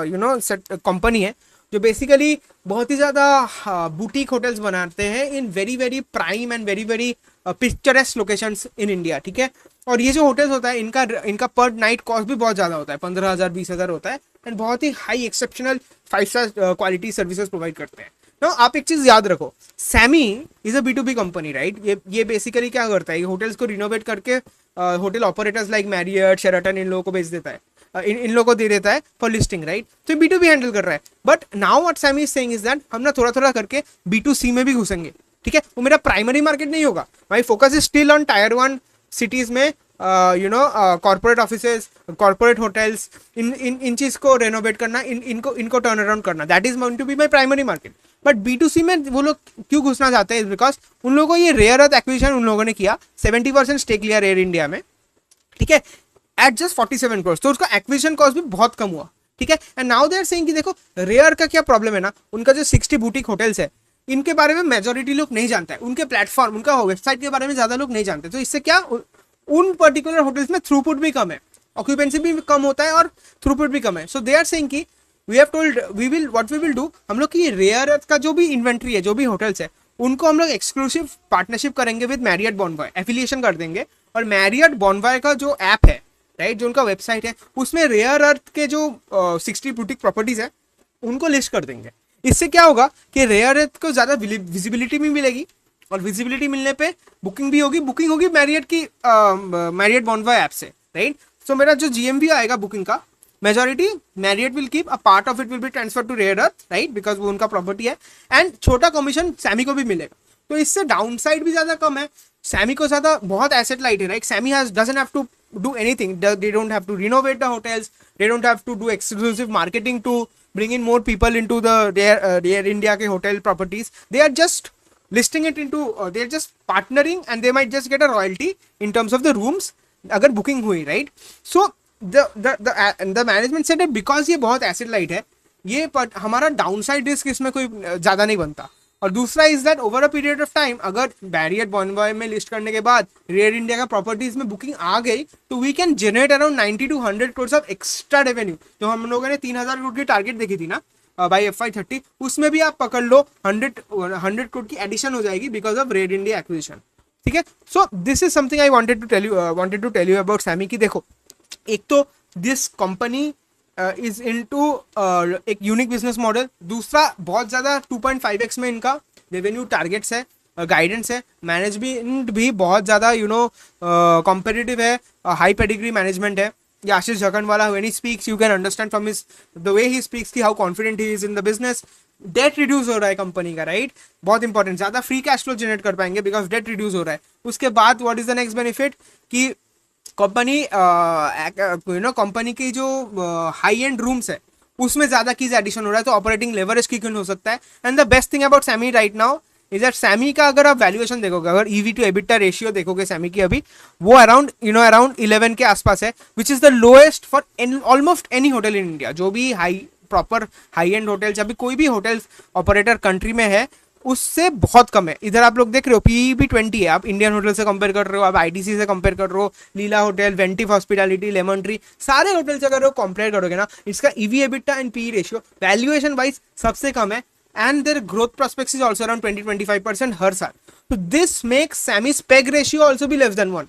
कंपनी है जो बेसिकली बहुत ही ज़्यादा बुटीक होटल्स बनाते हैं in very very prime and very very picturesque locations in India. ठीक है. और ये जो होटल्स होता है इनका पर नाइट कॉस्ट भी बहुत ज़्यादा होता है, 15,000 20,000 होता है. एंड बहुत ही high exceptional 5 star quality services provide करते हैं. ना आप एक चीज़ याद रखो, Samhi is a B2B company right. ये बेसिकली क्या करता है, ये होटल्स को रिनोवेट करके hotel operators like Marriott Sheraton इन लोगों को बेच देता है, इन लोगों को दे देता है फॉर लिस्टिंग राइट. तो B2B हैंडल कर रहा है. But now what Samhi is saying is that हम ना थोड़ा थोड़ा करके B2C में भी घुसेंगे. ठीक है. वो मेरा प्राइमरी मार्केट नहीं होगा. My focus is still on tier 1 cities में कॉर्पोरेट ऑफिसेज, कॉर्पोरेट होटल्स, इन चीज को रेनोवेट करना, इनको टर्न अराउंड करना. That is going to be my primary market. But B2C में वो लोग क्यों घुसना चाहते हैं, बिकॉज उन लोगों को ये रेयर अर्थ एक्विजिशन उन लोगों ने किया, 70% स्टेक लिया रेयर इंडिया में. ठीक है. At just 47 crore. तो उसका एक्विजिशन कॉस्ट भी बहुत कम हुआ. ठीक है. And now they are saying कि देखो रेयर का क्या प्रॉब्लम है ना, उनका जो 60 बुटीक होटल्स है इनके बारे में मेजोरिटी लोग नहीं जानता है, उनके प्लेटफॉर्म उनका वेबसाइट के बारे में ज्यादा लोग नहीं जानते. तो इससे क्या उन पर्टिकुलर होटल्स में थ्रूपुट भी कम है, ऑक्यूपेंसी भी कम होता है और थ्रूपुट भी कम है. सो दे आर सेइंग कि we have told we will do, हम लोग की रेयर अर्थ का जो भी इन्वेंट्री है, जो भी होटल्स है, उनको हम लोग एक्सक्लूसिव पार्टनरशिप करेंगे विद मैरियट बॉनवॉय, एफिलिएशन कर देंगे. और मैरियट बॉनवॉय का जो ऐप है राइट, जो उनका वेबसाइट है, उसमें रेयर अर्थ के जो 60 बुटीक प्रॉपर्टीज है उनको लिस्ट कर देंगे. इससे क्या होगा कि रेयर अर्थ को ज्यादा विजिबिलिटी भी मिलेगी, और विजिबिलिटी मिलने पे बुकिंग भी होगी. बुकिंग होगी मैरियट की मैरियट बॉनवॉय ऐप से राइट. सो मेरा जो GMV आएगा बुकिंग का, majority Marriott will keep, a part of it will be transfer to rare earth right, because वो उनका प्रॉपर्टी है. एंड छोटा कमीशन सैमी को भी मिलेगा. तो इससे डाउन साइड भी ज्यादा कम है. सैमी को ज्यादा बहुत एसेट लाइट है right. Samhi doesn't have to do anything. They don't have to renovate the hotels. They don't have to do exclusive marketing to bring in more people into the their India ke hotel properties. They are just listing it into they are just partnering, and they might just get a royalty in terms of the rooms अगर booking हुई right. So the management said that because ये बहुत asset light है, ये हमारा downside risk इसमें कोई ज़्यादा नहीं बनता. और दूसरा is that over a period of time अगर मैरियट बॉनवॉय में लिस्ट करने के बाद रेयर इंडिया का प्रॉपर्टीज में बुकिंग आ गई, तो we can generate around 90 to 100 crore of extra revenue. जो हम लोगों ने 3,000 करोड़ की टारगेट देखी थी ना बाई FY30, उसमें भी आप पकड़ लो 100 करोड़ की एडिशन हो जाएगी because of rare India acquisition. ठीक है. So this is something I wanted to tell you about Samhi की. देखो एक तो दिस कंपनी इज इनटू एक यूनिक बिजनेस मॉडल. दूसरा बहुत ज़्यादा 2.5x में इनका रेवेन्यू टारगेट्स है, गाइडेंस है. मैनेजमेंट भी बहुत ज़्यादा कॉम्पिटिटिव है, हाई पेडिग्री मैनेजमेंट है. ये Ashish Jakhanwala, when he speaks you can understand from his the way he speaks कि how confident he is in the business. Debt reduce हो रहा है कंपनी का राइट, बहुत इंपॉर्टेंट. ज़्यादा फ्री कैश फ्लो जनरेट कर पाएंगे बिकॉज डेट रिड्यूस हो रहा है. उसके बाद what is the next benefit कि कंपनी की जो हाई एंड रूम्स है उसमें ज्यादा कीज एडिशन हो रहा है, तो ऑपरेटिंग लेवरेज की हो सकता है. And the best thing about Samhi right now is that Samhi का अगर आप वैल्यूएशन देखोगे, अगर EV to EBITDA रेशियो देखोगे सैमी की अभी, वो अराउंड 11 के आसपास है, which is the lowest for almost any hotel in India. जो भी प्रॉपर हाई एंड होटल्स, अभी कोई भी होटल ऑपरेटर कंट्री में है उससे बहुत कम है. इधर आप लोग देख रहे हो PE भी 20 है. आप इंडियन होटल से कंपेयर कर रहे हो, आप ITC से कंपेयर कर रहे हो, Leela hotel, Ventive hospitality, lemon tree, सारे होटल से अगर कंपेयर करोगे ना, इसका EV EBITDA and PE ratio valuation wise सबसे कम है. And their growth prospects is also around 20-25% हर साल. तो this makes Samhi's PEG ratio also भी लेस देन 1.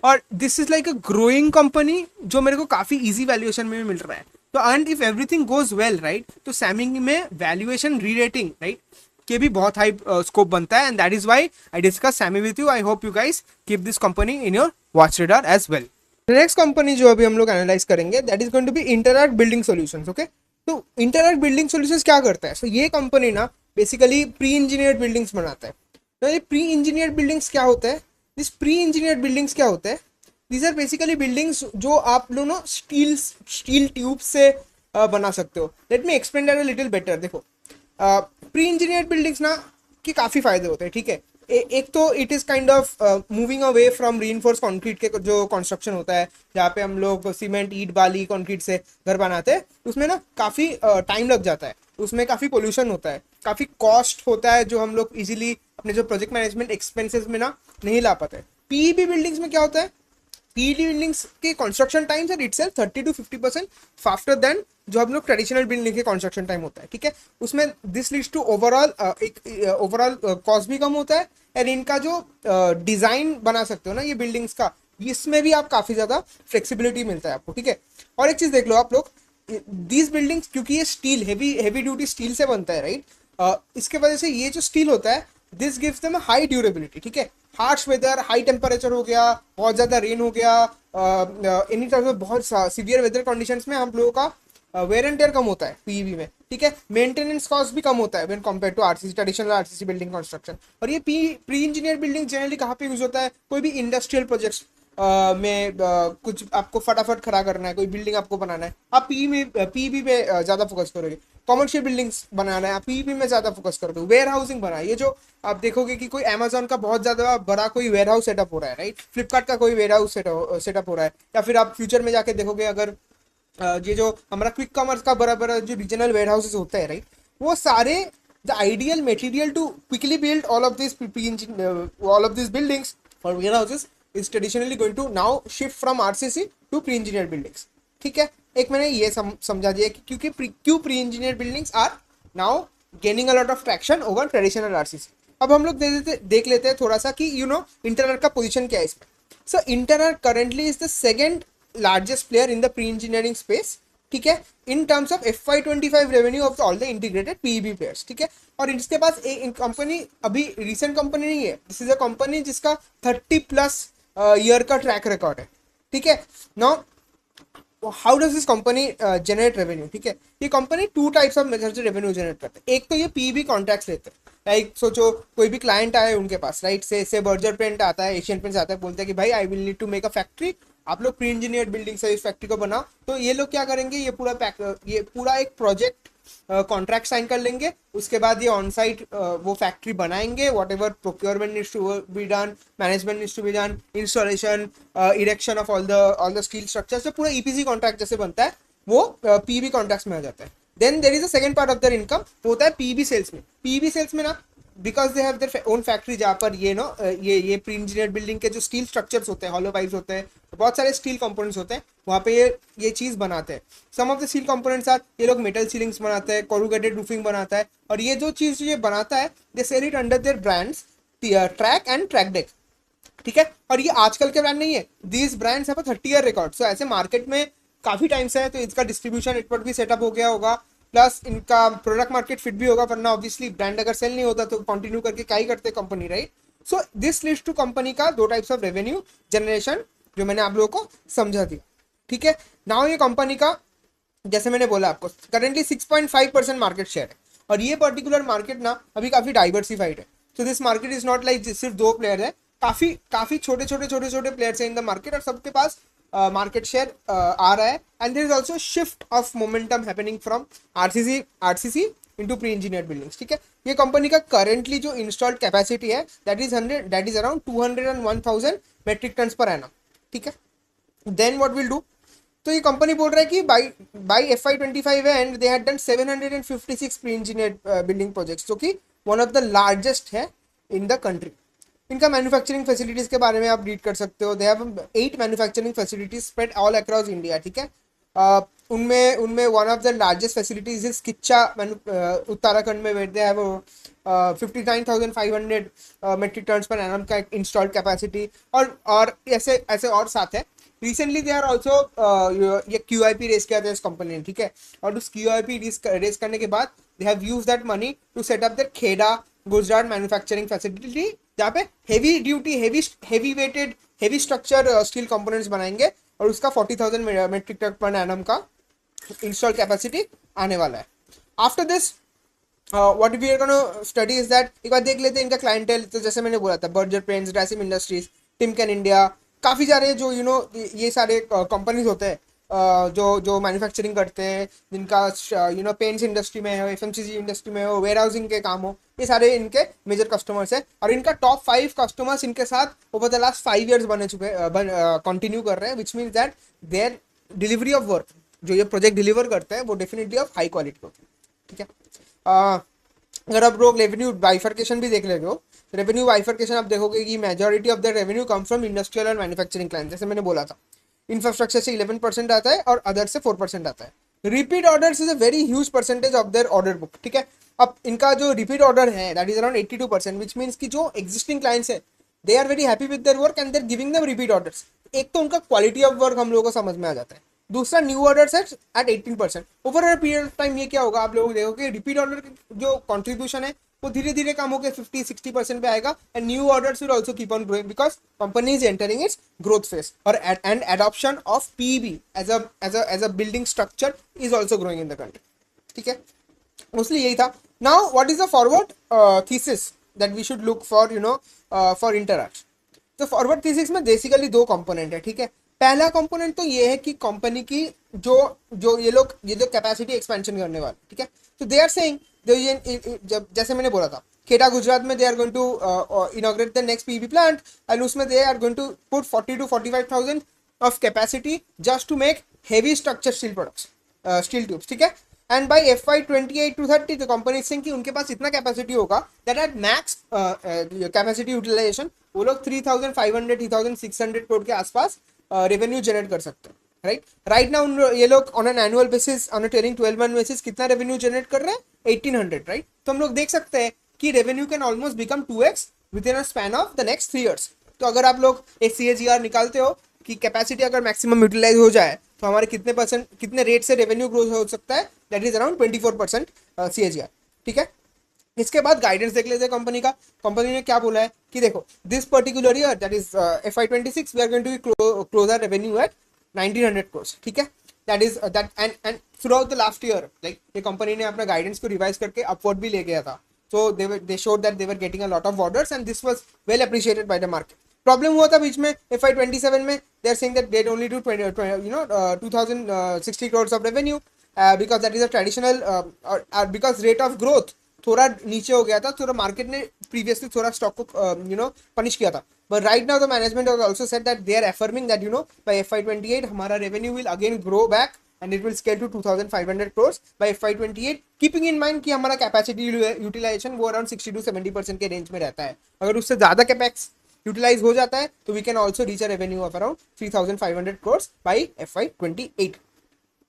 और this is like a growing company जो मेरे को काफी इजी वैल्यूएशन में मिल रहा है. तो and if everything goes well right, तो सैमी में वैल्यूएशन रीरेटिंग राइट के भी बहुत हाई स्कोप बनता है. And that is why I discuss Samhi with you. I hope you guys keep this company in your watch radar as well. Next company जो अभी हम लोग एनालाइज करेंगे that is going to be Interarch building solutions. Okay, तो Interarch building solutions क्या करता है? So ये कंपनी ना बेसिकली प्री इंजीनियर्ड बिल्डिंग्स बनाता है. तो ये प्री इंजीनियर्ड बिल्डिंग्स क्या होता है? दिस प्री इंजीनियर्ड बिल्डिंग्स क्या होता है? दीज आर बेसिकली बिल्डिंग्स जो आप लोग ना स्टील ट्यूब से बना सकते हो. Let me explain that a little better. देखो प्री इंजीनियर्ड बिल्डिंग्स ना के काफ़ी फायदे होते हैं. ठीक है, एक तो it is kind of moving away from reinforce concrete के जो कंस्ट्रक्शन होता है, जहाँ पे हम लोग सीमेंट, ईट, बाली, कंक्रीट से घर बनाते हैं, उसमें ना काफ़ी टाइम लग जाता है, उसमें काफ़ी पोल्यूशन होता है, काफ़ी कॉस्ट होता है, जो हम लोग इजीली अपने जो प्रोजेक्ट मैनेजमेंट एक्सपेंसेस में ना नहीं ला पाते। पीईबी बिल्डिंग्स में क्या होता है, पीईडी बिल्डिंग्स के construction times are itself 30 to 50% faster than जो हम लोग ट्रेडिशनल बिल्डिंग के कंस्ट्रक्शन टाइम होता है, ठीक है। उसमें दिस लीड्स टू ओवरऑल एक ओवरऑल कॉस्ट भी कम होता है, और इनका जो डिजाइन बना सकते हो ना ये बिल्डिंग्स का, इसमें भी आप काफी ज्यादा फ्लेक्सिबिलिटी मिलता है आपको, ठीक है। और एक चीज देख लो आप लोग, दीज बिल्डिंग्स क्योंकि ये स्टील हेवी ड्यूटी स्टील से बनता है, राइट, इसके वजह से ये जो स्टील होता है this gives them high durability, ठीक है। हार्श वेदर, हाई टेम्परेचर हो गया, बहुत ज़्यादा रेन हो गया, इन्हीं तरह से बहुत सीवियर वेदर कंडीशंस में हम लोगों का वेयर एंड टेयर कम होता है पीईबी में, ठीक है। मेंटेनेंस कॉस्ट भी कम होता है when compare to RCC, traditional RCC building construction. और ये प्री इंजीनियर बिल्डिंग जनरली कहाँ पे यूज होता है, कोई भी इंडस्ट्रियल प्रोजेक्ट्स में कुछ आपको फटाफट खड़ा करना है, कोई बिल्डिंग आपको बनाना है, आप पीईबी पे ज़्यादा फोकस करोगे। कॉमर्शियल बिल्डिंग्स बनाना है, आप पीईबी में ज़्यादा फोकस करोगे। वेयर हाउसिंग बना है, ये जो आप देखोगे कि कोई अमेजोन का बहुत ज़्यादा बड़ा कोई वेयर हाउस सेटअप हो रहा है, राइट, फ्लिपकार्ट का कोई वेयर हाउस सेटअप हो रहा है, या फिर आप फ्यूचर में जाके देखोगे अगर ये जो हमारा क्विक कॉमर्स का बड़ा बड़ा जो रीजनल वेयर हाउसेज होते हैं, राइट, वो सारे the ideal material to quickly build all of this buildings for warehouses is traditionally going to now shift from RCC to pre engineer buildings, ठीक है। एक मैंने ये समझा दिया कि क्योंकि क्यों pre engineer buildings are now gaining a lot of traction over traditional RCC. अब हम लोग देख लेते हैं थोड़ा सा कि इंटरनल का पोजीशन क्या है इसमें। So internal currently is the second largest player in the pre engineering space, ठीक है, in terms of FY25 revenue of all the integrated PEB players, ठीक है। और इसके पास एक कंपनी अभी रिसेंट कंपनी नहीं है, दिस इज अ कंपनी जिसका 30+ ईयर का ट्रैक रिकॉर्ड है, ठीक है। Now how does this company generate revenue, ठीक है। ये कंपनी 2 टाइप्स ऑफ मेथड से रेवेन्यू जनरेट करते हैं। एक तो ये पीईबी कॉन्ट्रैक्ट्स लेते हैं, लाइक सोचो कोई भी क्लाइंट आए उनके पास, राइट, से बर्जर पेंट आता है, एशियन पेंट्स आता है, बोलते हैं कि भाई I will need to make a factory, आप लोग प्री इंजीनियर बिल्डिंग से इस फैक्ट्री को बनाओ। तो ये लोग क्या करेंगे, ये पूरा एक प्रोजेक्ट कॉन्ट्रैक्ट साइन कर लेंगे, उसके बाद ये ऑन साइट वो फैक्ट्री बनाएंगे, whatever procurement needs to be done, management needs to be done, installation, erection of all the steel structures, तो पूरा ईपीसी कॉन्ट्रैक्ट जैसे बनता है वो पीबी कॉन्ट्रैक्ट्स में आ जाता है। Then there is a second part of their income, होता है पीबी सेल्स में। पीबी सेल्स में ना because they have their own factory, जहाँ पर ये प्री इंजीनियर बिल्डिंग के जो स्टील स्ट्रक्चर्स होते हैं, हॉलो पाइप्स होते हैं, बहुत सारे स्टील कंपोनेंट्स होते हैं, वहाँ पे ये चीज़ बनाते हैं। Some of the steel components are, ये लोग मेटल सीलिंग्स बनाते हैं, कोरुगेटेड रूफिंग बनाता है, और ये जो चीज़ ये बनाता है they sell it under their brands Track and Tracdek, ठीक है। और ये आजकल के ब्रांड नहीं है, these brands have a 30-year record. So ऐसे मार्केट में काफ़ी टाइम से है, तो इसका डिस्ट्रीब्यूशन नेटवर्क भी सेटअप हो गया होगा, प्लस इनका प्रोडक्ट मार्केट फिट भी होगा, वरना ऑब्वियसली ब्रांड अगर सेल नहीं होता तो कंटिन्यू करके क्या ही करते company, right. So this leads to company का 2 टाइप्स ऑफ रेवेन्यू जनरेशन, जो मैंने आप लोगों को समझा दिया, ठीक है। नाउ ये कंपनी का, जैसे मैंने बोला आपको, करेंटली 6.5% मार्केट शेयर है, और ये पर्टिकुलर मार्केट ना अभी काफ़ी डाइवर्सिफाइड है। So this market is not like सिर्फ 2 प्लेयर है, काफ़ी छोटे प्लेयर्स हैं इन द मार्केट, और सबके पास मार्केट शेयर आ रहा है। And there is also shift of momentum happening from RCC into pre engineered buildings, ठीक है। ये कंपनी का करेंटली जो इंस्टॉल्ड कैपेसिटी है that is around 201,000 metric tons पर एनम, ठीक है। देन व्हाट विल डू, तो ये कंपनी बोल रहा है कि by FY25 and they had done 756 pre engineered building projects, जो कि वन ऑफ द लार्जेस्ट है इन द कंट्री। इनका मैन्युफैक्चरिंग फैसिलिटीज के बारे में आप रीड कर सकते हो। They have 8 manufacturing facilities spread all across India, ठीक है। उनमें one of the largest facilities is Kichha Uttarakhand में, where they have 59,500 metric tons पर एनम का इंस्टॉल्ड कैपेसिटी, और ऐसे और साथ है। रिसेंटली दे आर ऑल्सो ये QIP रेस किया था इस कंपनी ने, ठीक है। और उस QIP रेस करने के बाद they have use that money to set up their Kheda Gujarat manufacturing facility, जहाँ पे heavy duty heavy weighted heavy structure steel components बनाएंगे, और उसका 40,000 मेट्रिक टन पर एनम का इंस्टॉल कैपेसिटी आने वाला है। After this what we are gonna study is that, एक बार देख लेते हैं इनका क्लाइंटेल। तो जैसे मैंने बोला था, Berger paints, Grasim industries, Timken India, काफ़ी सारे जो ये सारे कंपनीज होते हैं, जो जो मैन्युफैक्चरिंग करते हैं, जिनका पेंट्स इंडस्ट्री में हो, एफएमसीजी इंडस्ट्री में हो, वेयर हाउसिंग के काम हो, ये सारे इनके मेजर कस्टमर्स है। और इनका टॉप 5 कस्टमर्स इनके साथ ओवर द लास्ट 5 ईयर्स बने चुके कंटिन्यू कर रहे हैं, which means that there delivery of work, जो ये प्रोजेक्ट डिलीवर करते हैं वो डेफिनेटली ऑफ हाई क्वालिटी होती है। ठीक है, अगर आप लोग रेवेन्यू बाइफर्केशन भी देख लेते हो, रेवेन्यू बाइफर्केशन आप देखोगे कि majority of the revenue come from industrial और मैन्युफैक्चरिंग क्लाइंट, जैसे मैंने बोला था। इंफ्रास्ट्रक्चर से 11% आता है और अदर से 4% आता है। Repeat orders is a very huge percentage of their order book. ठीक है, अब इनका जो रिपीट ऑर्डर है that is around 82%, which means कि जो एग्जिस्टिंग क्लाइंट्स है they are very happy with their work and they're giving them repeat orders. एक तो उनका क्वालिटी ऑफ वर्क हम लोगों को समझ में आ जाता है, दूसरा new orders at 18%। Over a period of time ये क्या होगा, आप लोग देखोगे रिपीट ऑर्डर जो कॉन्ट्रीब्यूशन है वो धीरे धीरे कम होकर 50-60% पे आएगा, and new orders will also keep on growing because company is entering its growth phase, और and adoption of PEB as a building structure is also growing in the country. ठीक है, मोस्टली यही था। Now what is the forward thesis that we should look for for Interarch. तो forward thesis में basically 2 component है। ठीक है, पहला कंपोनेंट तो ये है कि कंपनी की जो जो ये जो कैपेसिटी एक्सपेंशन करने वाले, ठीक है, तो दे आर सेइंग जब जैसे मैंने बोला था खेड़ा गुजरात में they are going to inaugurate the next PV plant, and उसमें they are going to put 40 to 45,000 of capacity just to make heavy structure steel products, steel tubes. ठीक है, एंड बाई FY 28 to 30 तो company Singh की उनके पास इतना capacity होगा that at max capacity utilisation वो लोग 3,500-3,600 करोड़ के आसपास रेवेन्यू जनरेट कर सकते हैं। राइट नाउ ये लोग on an annual basis, on a trailing 12 month basis कितना रेवेन्यू जनरेट कर रहे हैं, 1800। राइट, तो हम लोग देख सकते हैं कि revenue can almost become 2x with in a span of the next 3 years। तो अगर आप लोग एक CAGR निकालते हो कि कैपेसिटी अगर मैक्सिमम यूटिलाइज हो जाए तो हमारे कितने रेट से रेवेन्यू ग्रोथ हो सकता है, दैट इज अराउंड 24% CAGR। ठीक है, इसके बाद गाइडेंस देख लेते हैं कंपनी का। कंपनी ने क्या बोला है कि देखो this particular year that is FY 26 we are going to close our revenue at 1900 crores। ठीक है, that is that and throughout the last year like ये कंपनी ने अपना गाइडेंस को रिवाइज करके अपवर्ड भी ले गया था। So they showed that they were getting a lot of orders and this was well appreciated by the market. Problem हुआ था बीच में FY 27 में, they are saying that they only do 2060 crores of revenue because that is a traditional, because rate of growth थोड़ा नीचे हो गया था, थोड़ा मार्केट ने प्रीवियसली थोड़ा स्टॉक को पनिश किया था। But right now the management has also said that they are affirming that by FY 28 हमारा revenue will again grow back and it will scale to 2,500 crores by FY 28, keeping in mind कि हमारा capacity utilisation वो around 60-70% के range में रहता है। अगर उससे ज़्यादा कैपेक्स यूटिलाइज हो जाता है तो we can also reach a revenue of around 3,500 crores by FY 28।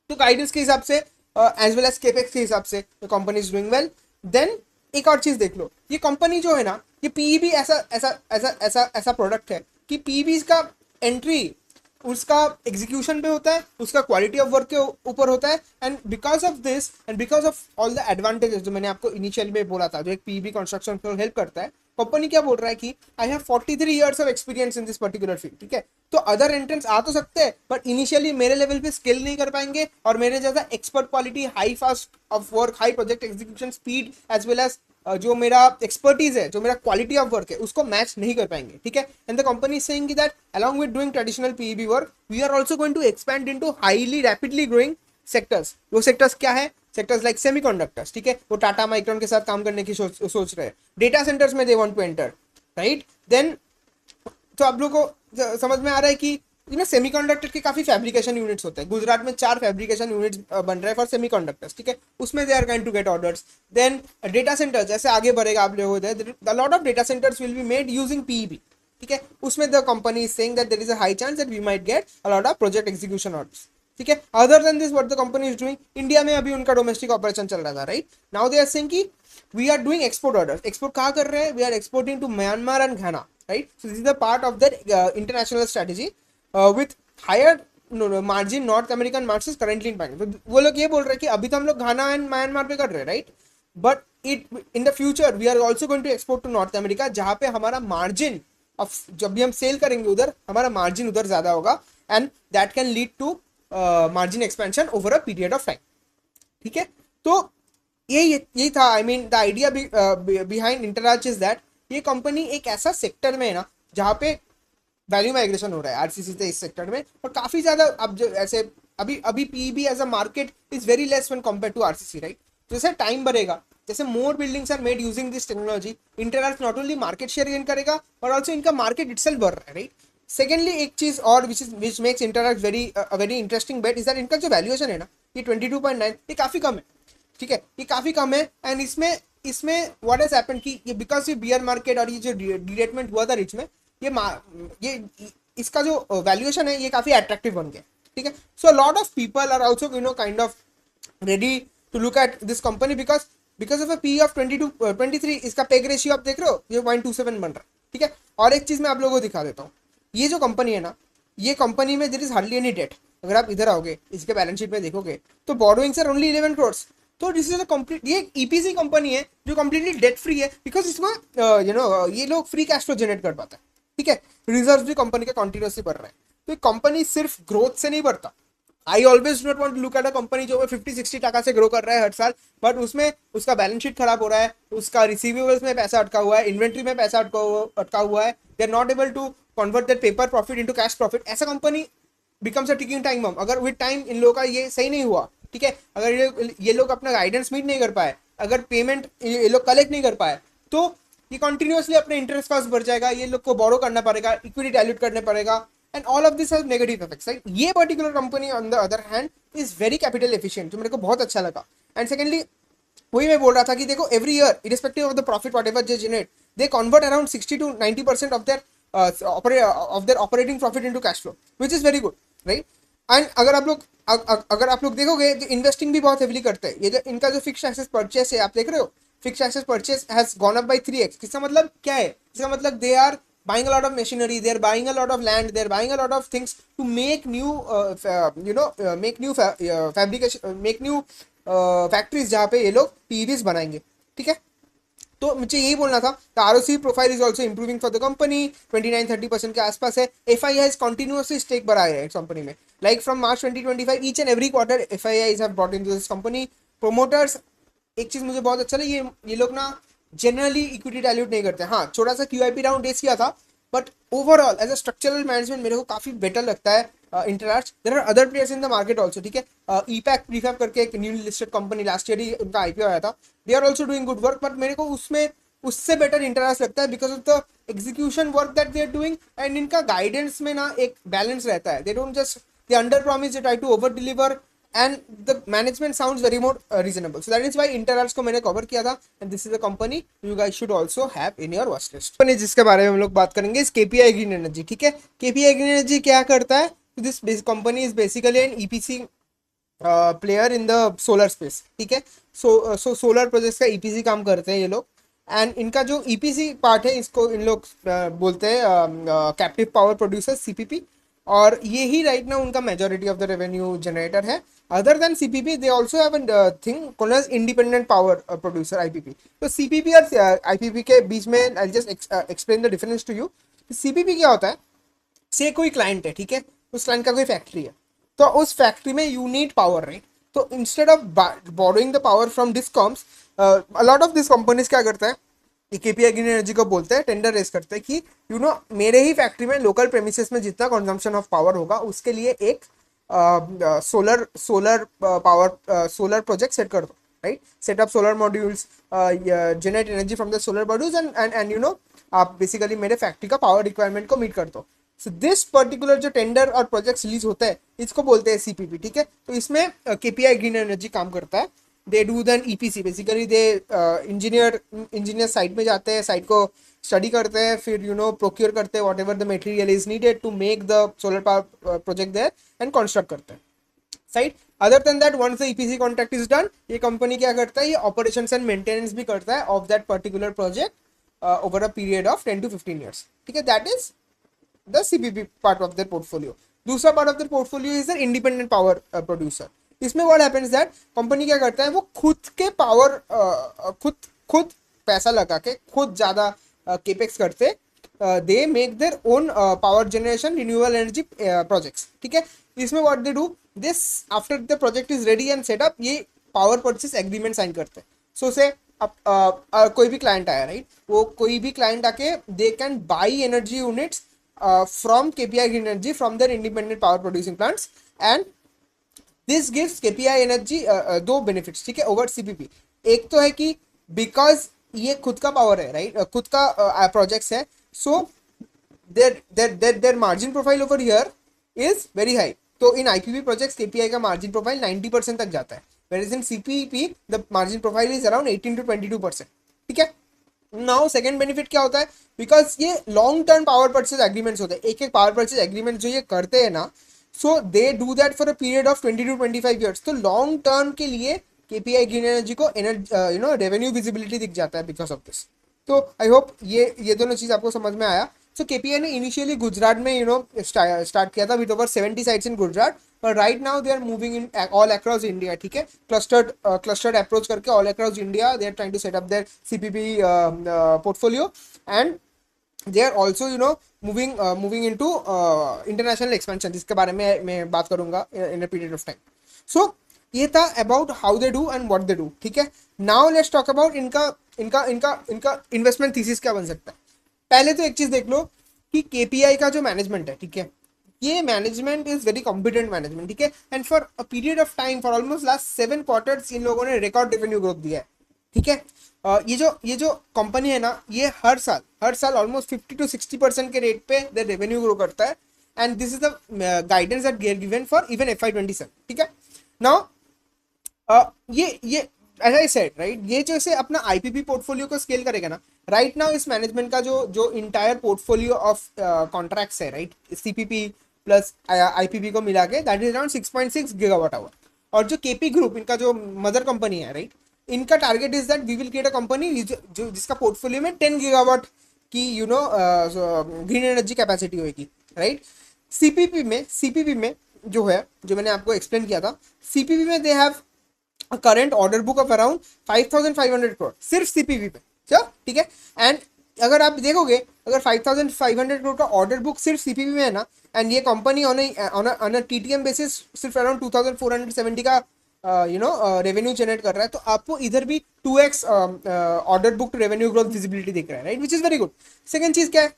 तो गाइडेंस के हिसाब से एज वेल एज केपेक्स के हिसाब से company is doing well. Then एक और चीज देख लो, ये कंपनी जो है ना, ये पीईबी ऐसा ऐसा ऐसा ऐसा ऐसा प्रोडक्ट है कि पीईबी का एंट्री उसका एग्जीक्यूशन पे होता है, उसका क्वालिटी ऑफ वर्क के ऊपर होता है, and because of this and because of all the advantages जो मैंने आपको इनिशियली में बोला था, जो एक पीईबी कंस्ट्रक्शन को हेल्प करता है, कंपनी क्या बोल रहा है कि I have 43 years of experience in this particular field. ठीक है, तो अदर एंट्रेंस आ तो सकते हैं बट इनिशियली मेरे लेवल पे स्किल नहीं कर पाएंगे, और मेरे जैसा expert quality, high fast of work, high project execution speed as well as जो मेरा एक्सपर्टीज है, जो मेरा क्वालिटी ऑफ वर्क है, उसको मैच नहीं कर पाएंगे। ठीक है, and the company is saying that along with doing traditional PEB work we are also going to expand into highly rapidly growing sectors। वो सेक्टर्स क्या है, सेक्टर्स लाइक सेमीकंडक्टर्स। ठीक है, वो टाटा माइक्रोन के साथ काम करने की सोच रहे हैं, डेटा सेंटर्स में they want to enter. Right, then तो आप लोगों को समझ में आ रहा है कि सेमीकंडक्टर के काफी फैब्रिकेशन यूनिट्स होते हैं। गुजरात में 4 फैब्रिकेशन यूनिट्स बन रहे हैं फॉर सेमीकंडक्टर्स। ठीक है, उसमें they are going to get orders. Then data centre जैसे आगे बढ़ेगा आप लोगों को, lot of data centres will be made using PEB. ठीक है, उसमें the company is saying that there is a high chance that we might get a lot of project execution orders. ठीक है, other than this what the company is doing, India में अभी उनका domestic operation चल रहा था। Right now they are saying कि we are doing export orders. Export कहाँ कर रहे हैं, we are exporting to Myanmar and Ghana. Right, so this is the part of that international strategy with higher margin North American markets currently in पाएंगे। तो वो लोग ये बोल रहे हैं कि अभी तो हम लोग घाना एंड म्यांमार पे कर रहे हैं। Right, but it in the future we are also going to export to North America, जहाँ पे हमारा मार्जिन जब भी हम सेल करेंगे उधर हमारा मार्जिन उधर ज्यादा होगा, and that can lead to margin expansion over a period of time. ठीक है, तो यही था। I mean the idea behind Interarch is that ये कंपनी एक ऐसा सेक्टर में है ना जहाँ पे वैल्यू माइग्रेशन हो रहा है आरसीसी से इस सेक्टर में, और काफी ज्यादा अब जो ऐसे अभी अभी PEB as a market is very less when compare to RCC, right? जैसे टाइम बढ़ेगा, जैसे more buildings are made using this technology, Interarch not only market share gain करेगा और ऑल्सो इनका मार्केट इटसेल्फ बढ़ रहा है, राइट? सेकेंडली एक चीज और which makes Intel very interesting bet is that इनका जो वैल्यूएशन है ना, ये 22.9, ये काफी कम है, ठीक है, ये काफी कम है। एंड इसमें इसमें व्हाट हैज हैपेंड कि ये बिकॉज ये बियर मार्केट और ये जो डिरेटमेंट हुआ था रिच में, ये इसका जो वैल्यूएशन है ये काफी अट्रैक्टिव बन गया, ठीक है। So lot of people are also kind of ready to look at this company because of a P of 23, इसका पेग रेशियो आप देख रहे हो, ये 0.27 बन रहा है, ठीक है। और एक चीज मैं आप लोगों को दिखा देता हूँ, ये जो कंपनी है ना, ये कंपनी में there is hardly any debt. अगर आप इधर आओगे, इसके बैलेंस शीट में देखोगे तो बोरोइंग्स आर ओनली 11 करोड़। तो दिस इज अ कंप्लीट, ये ईपीसी कंपनी है जो कंप्लीटली डेट फ्री है, बिकॉज इसमें ये लोग फ्री कैश फ्लो जनरेट कर पाता है, ठीक है। रिजर्व भी कंपनी का कंटिन्यूसली बढ़ रहा है। तो कंपनी सिर्फ ग्रोथ से नहीं बढ़ता। I always not want to look at a company जो 50-60 टका से ग्रो कर रहा है हर साल, बट उसमें उसका बैलेंस शीट खराब हो रहा है, उसका रिसीवेबल्स में पैसा अटका हुआ है, इन्वेंट्री में पैसा अटका हुआ है, they are not able to convert that paper profit into cash profit. ऐसा company becomes a ticking time bomb. अगर विद टाइम इन लोगों का ये सही नहीं हुआ, ठीक है, अगर ये लोग अपना गाइडेंस मीट नहीं कर पाए, अगर पेमेंट ये लोग कलेक्ट नहीं कर पाए, तो ये कंटिन्यूसली अपने इंटरेस्ट कॉस्ट बढ़ जाएगा, ये लोग को बोरो करना पड़ेगा, इक्विटी डाइल्यूट करने पड़ेगा, and all of this have negative effects, right? ये particular company on the other hand is very capital efficient, जो मेरे को बहुत अच्छा लगा। एंड सेकेंडली वही मैं बोल रहा था कि देखो every year irrespective of the profit what ever they generate, they convert around 60-90% of their operating profit into cash flow, which is very good, right? And अगर आप लोग देखोगे तो इन्वेस्टिंग भी बहुत हेवीली करते हैं। ये जो इनका जो फिक्स्ड एसेट परचेस है, आप देख रहे हो, fixed asset purchase has gone up by 3x। इसका मतलब क्या है? इसका मतलब they are buying a lot of machinery, they are buying a lot of land, they are buying a lot of things to make new fabrication, make new factories जहाँ पे ये लोग पीवीज बनाएंगे, ठीक है। तो मुझे यही बोलना था, the ROC profile is also improving for the company, 29-30% के आसपास है। एफआई हैज कंटिन्यूअसली स्टेक बढ़ाया है इस कंपनी में, like from March 2025 each and every quarter FIIs have brought into this company. Promoters, एक चीज मुझे बहुत अच्छा लगी, ये लोग ना जनरली इक्विटी डाइल्यूट नहीं करते। हाँ, छोटा सा क्यूआईपी राउंड रेस किया था, but overall as a structural management मेरे को काफी बेटर लगता है Interarch. There are other players in the market also, ठीक है। ईपैक प्रीफैब करके एक new listed company, last year ही उनका आईपीओ आया था, they are also doing good work, but मेरे को उसमें उससे बेटर इंटरआर्च लगता है because of the execution work that they are doing, and इनका गाइडेंस में ना एक बैलेंस रहता है। They don't just they under promise, they try to over deliver, and the management sounds very more reasonable. So that is why Interarch को मैंने cover किया था, and this is a company you guys should also have in your watch list. Company जिसके बारे में हम लोग बात करेंगे इस KPI ग्रीन एनर्जी, ठीक है। KPI ग्रीन एनर्जी क्या करता है? This company is basically an EPC player in the solar space, ठीक है। सो सोलर प्रोजेक्ट्स का EPC काम करते हैं ये लोग, एंड इनका जो EPC पार्ट है इसको इन लोग बोलते हैं कैप्टिव पावर प्रोड्यूसर, CPP, और ये ही राइट ना उनका majority of the revenue generator है। Other than CPP they also have a thing called as independent power producer, IPP। तो CPP और IPP के बीच में I just explain the difference to you. CPP क्या होता है? से कोई क्लाइंट है, ठीक है, उस क्लाइंट का कोई फैक्ट्री है, तो उस फैक्ट्री में यू नीड पावर, राइट? तो instead of borrowing the power from discoms, a lot of this companies क्या करता है, KPI ग्रीन एनर्जी को बोलते हैं, टेंडर रेस करते हैं कि मेरे ही फैक्ट्री में लोकल प्रेमिसेस में जितना कंजम्पशन ऑफ पावर होगा उसके लिए एक सोलर प्रोजेक्ट सेट कर दो, right? Set up solar modules, generate energy from the solar modules, and आप बेसिकली मेरे फैक्ट्री का पावर रिक्वायरमेंट को मीट कर दो। सो दिस पर्टिकुलर जो टेंडर और प्रोजेक्ट रिलीज होता है इसको बोलते हैं CPP, ठीक है। तो इसमें KPI ग्रीन एनर्जी काम करता है। They do then EPC, basically they engineer site में जाते हैं, साइट को स्टडी करते हैं, फिर प्रोक्योर करते हैं whatever the material is needed to make the solar power project there, and construct करते हैं site. Other than that once the EPC contract is done, ये कंपनी क्या करता है, ये ऑपरेशंस एंड मेंटेनेंस भी करता है of that particular project over a period of 10 to 15 years, ठीक है। That is the CPP part of their portfolio. दूसरा part of their portfolio is the independent power producer. इसमें व्हाट हैपेंस दैट कंपनी क्या करता है, वो खुद के पावर खुद पैसा लगा के खुद ज्यादा केपेक्स करते, they make their own power generation renewable energy projects, ठीक है। इसमें what they do this after the project is ready and setup, ये पावर परचेस एग्रीमेंट साइन करते हैं। सो से अब कोई भी क्लाइंट आया, राइट, वो कोई भी क्लाइंट आके they can buy energy units from KPI green energy from their independent power producing plants, and this gives KPI energy दो बेनिफिट्स, ठीक है, ओवर सीपीपी। एक तो है कि बिकॉज ये खुद का पावर है, राइट, खुद का प्रोजेक्ट्स है, so their margin profile over here is very high. तो इन आईपीपी प्रोजेक्ट्स केपीआई का मार्जिन प्रोफाइल 90% तक जाता है, whereas in CPP the margin profile is around 18 to 22%, ठीक है। नाउ सेकंड बेनिफिट क्या होता है, बिकॉज ये long term power purchase agreements होते हैं, एक एक पावर परचेज एग्रीमेंट जो ये करते हैं ना, so they do that for a period of 20 to 25 years. तो लॉन्ग टर्म के लिए केपीआई ग्रीन एनर्जी को रेवेन्यू विजिबिलिटी दिख जाता है बिकॉज ऑफ दिस। तो आई होप ये दोनों चीज आपको समझ में आया। सो केपीआई ने इनिशियली गुजरात में स्टार्ट किया था with over 70 sites in Gujarat, but right now they are moving in all across India, ठीक है, clustered approach करके all across India they are trying to set up their CPP portfolio, and they are also moving into international expansion, जिसके बारे में मैं बात करूंगा in a period of time. So ये था about how they do and what they do, ठीक है। Now let's talk about इनका इन्वेस्टमेंट थीसिस क्या बन सकता है। पहले तो एक चीज देख लो कि केपीआई का जो मैनेजमेंट है, ठीक है, ये management is very competent management, ठीक है, and for a period of time for almost last 7 quarters इन लोगों ने रिकॉर्ड रेवेन्यू ग्रोथ दिया है, ठीक है। ये जो कंपनी है ना, ये हर साल ऑलमोस्ट 50 to 60% के रेट पे दे रेवेन्यू ग्रो करता है, and this is the guidance that gear given for even FY27, ठीक है। नाउ ये एज आई सेड, राइट, ये जो से अपना आईपीपी पोर्टफोलियो को स्केल करेगा ना, राइट नाउ इस मैनेजमेंट का जो इंटायर पोर्टफोलियो ऑफ कॉन्ट्रैक्ट्स है, राइट, सीपीपी प्लस आईपीपी को मिला के that is around 6.6 gigawatt hour. और जो केपी ग्रुप, इनका जो मदर कंपनी है, राइट, इनका target is that we will create a company जिसका पोर्टफोलियो में 10 गीगावाट की ग्रीन एनर्जी कैपेसिटी होगी, राइट। सीपीपी में जो है, जो मैंने आपको एक्सप्लेन किया था, सीपीपी में they have current order book of around 5,500 crore सिर्फ सीपीपी पे, चलो ठीक है। एंड अगर आप देखोगे, अगर 5,500 करोड़ का ऑर्डर बुक सिर्फ सीपीपी में है ना, एंड ये company on a TTM basis सिर्फ अराउंड 2,470 का रेवेन्यू जनरेट कर रहा है, तो आपको इधर भी 2x order book to revenue growth visibility दिख रहा है, right, which is very good. Second चीज क्या है,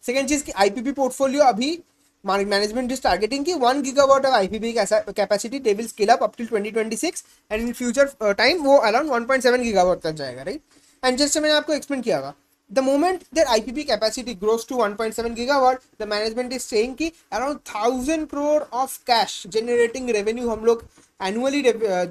सेकंड चीज की आईपीपी पोर्टफोलियो अभी management is targeting कि 1 gigawatt of IPP capacity they will scale up till 2026 and in future time वो around 1.7 gigawatt तक जाएगा, right। and just मैंने आपको explain किया था, the moment their IPP capacity grows to 1.7 gigawatt, the management is saying कि around 1,000 crore of cash generating revenue हम लोग annually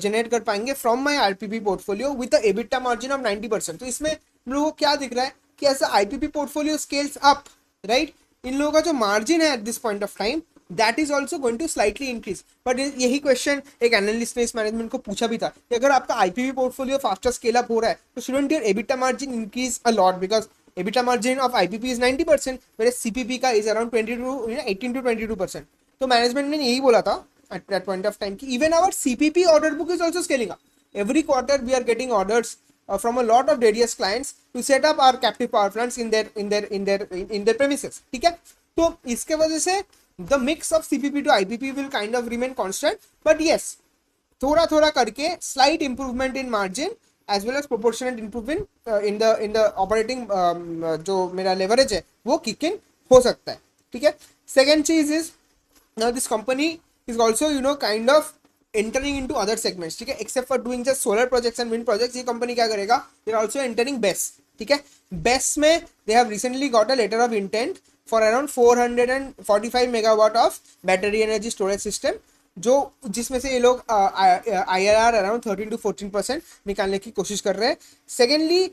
generate कर पाएंगे from my IPP portfolio with a EBITDA margin of 90%। तो इसमें हम लोगों को क्या दिख रहा है कि ऐसा IPP portfolio scales up, right, इन लोगों का जो मार्जिन है at this point of time that is also going to slightly increase. But यही क्वेश्चन एक एनालिस्ट ने इस मैनेजमेंट को पूछा भी था कि अगर आपका IPV portfolio faster scale up हो रहा है तो shouldn't your EBITDA margin increase a lot, because EBITDA margin of IPP is 90%, where CPP का इज अराउंड 18 to 22%। तो मैनेजमेंट ने यही बोला था at that point of time कि even our CPP order book is also scaling up. Every quarter we are getting orders from a lot of various clients to set up our captive power plants in their premises, ठीक है। तो इसके वजह से the mix of CPP to IPP will kind of remain constant, but yes, थोड़ा थोड़ा करके slight improvement in margin as well as proportionate improvement in the operating जो मेरा leverage है वो kick in हो सकता है, ठीक है। Second चीज is now this company is also kind of entering into other segments, ठीक है, except for doing just solar projects and wind projects। ये कंपनी क्या करेगा, they are also entering BESS, ठीक है। BESS में they have recently got a letter of intent for around 445 megawatt of battery energy storage system, जो जिसमें से ये लोग IRR अराउंड 13 to 14% निकालने की कोशिश कर रहे हैं। सेकेंडली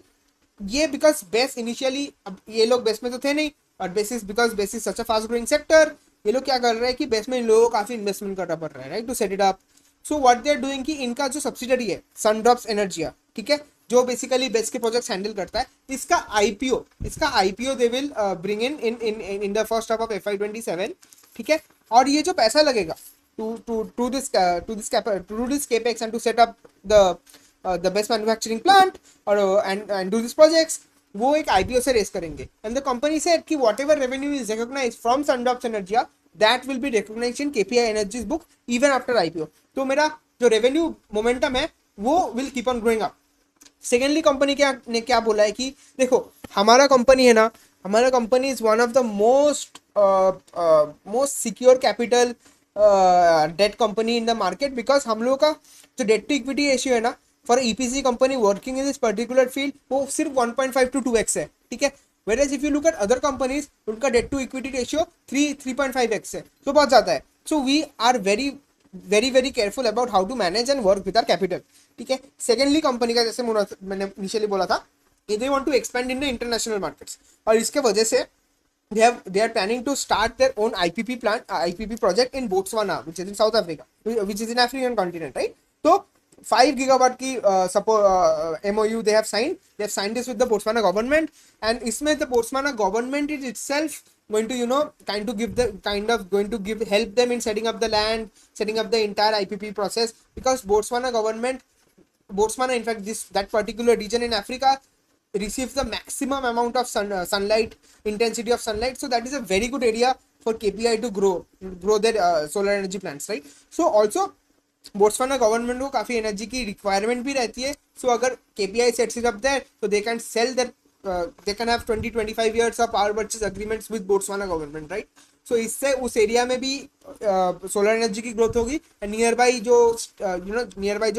ये बिकॉज बेस इनिशियली, अब ये लोग बेस में तो थे नहीं, और basis because base is such a fast growing sector, ये लोग क्या कर रहे हैं कि बेस में इन लोगों को काफी इन्वेस्टमेंट करना पड़ रहा है, right, to set it up. So what they are doing कि इनका जो सब्सिडरी है सनड्रॉप्स एनर्जिया, ठीक है, जो बेसिकली बेस के प्रोजेक्ट्स हैंडल करता है, इसका IPO they will bring in the first half of FY27, ठीक है। और ये जो पैसा लगेगा to this capex and to set up the best manufacturing plant or and do these projects, वो एक IPO से रेस करेंगे। and the company said कि whatever revenue is recognized from Sundrops Energia that will be recognized in KPI Energy's book even after IPO। तो मेरा जो revenue momentum है वो will keep on growing up। Secondly company ने क्या बोला है कि देखो हमारा कंपनी है ना, हमारा company is one of the most secure capital debt company in the market, because हम लोगों का जो डेट टू इक्विटी रेशियो है ना for EPC company working in this particular field वो सिर्फ 1.5 to 2x है, ठीक है। whereas if you look at other companies उनका debt to equity ratio 3.5x है, तो बहुत ज़्यादा है। So we are very careful about how to manage and work with our capital, ठीक है। सेकेंडली कंपनी का जैसे मैंने इनिशियली बोला था they want to expand in the international markets, और इसके वजह से they are planning to start their own IPP project in Botswana, which is in South Africa, which is in African continent, right? So 5 gigawatt की support MOU they have signed this with the Botswana government, and इसमें the Botswana government is itself going to help them in setting up the land, setting up the entire IPP process, because Botswana in fact that particular region in Africa receives the maximum amount of sunlight intensity of sunlight, so that is a very good area for KPI to grow their solar energy plants, right? So also Botswana government को काफी energy की requirement भी रहती है, so अगर KPI sets it up there तो they can sell there they can have 20-25 years of power purchase agreements with Botswana government, right? So इससे उस एरिया में भी सोलर एनर्जी की ग्रोथ होगी, एंड नियर बाई जो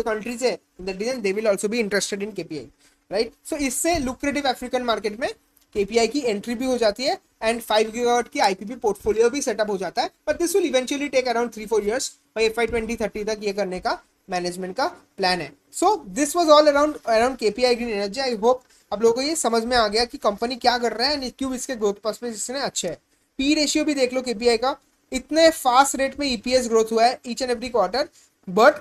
कंट्रीज है in that region they will also be interested in KPI, right? So इससे lucrative African market में KPI की एंट्री भी हो जाती है, एंड 5 गीगावाट की IPP पोर्टफोलियो भी सेटअप हो जाता है, but this will eventually take around 3-4 years, by FY 2030 तक ये करने का मैनेजमेंट का प्लान है। So this was all around KPI green energy. I hope आप लोगों को ये समझ में आ गया कि कंपनी क्या कर रहा है एंड क्यों इसके ग्रोथ पर्सपेक्टिव इसने अच्छे है। पी रेशियो भी देख लो KPI का, इतने फास्ट रेट में EPS ग्रोथ हुआ है each and every quarter, but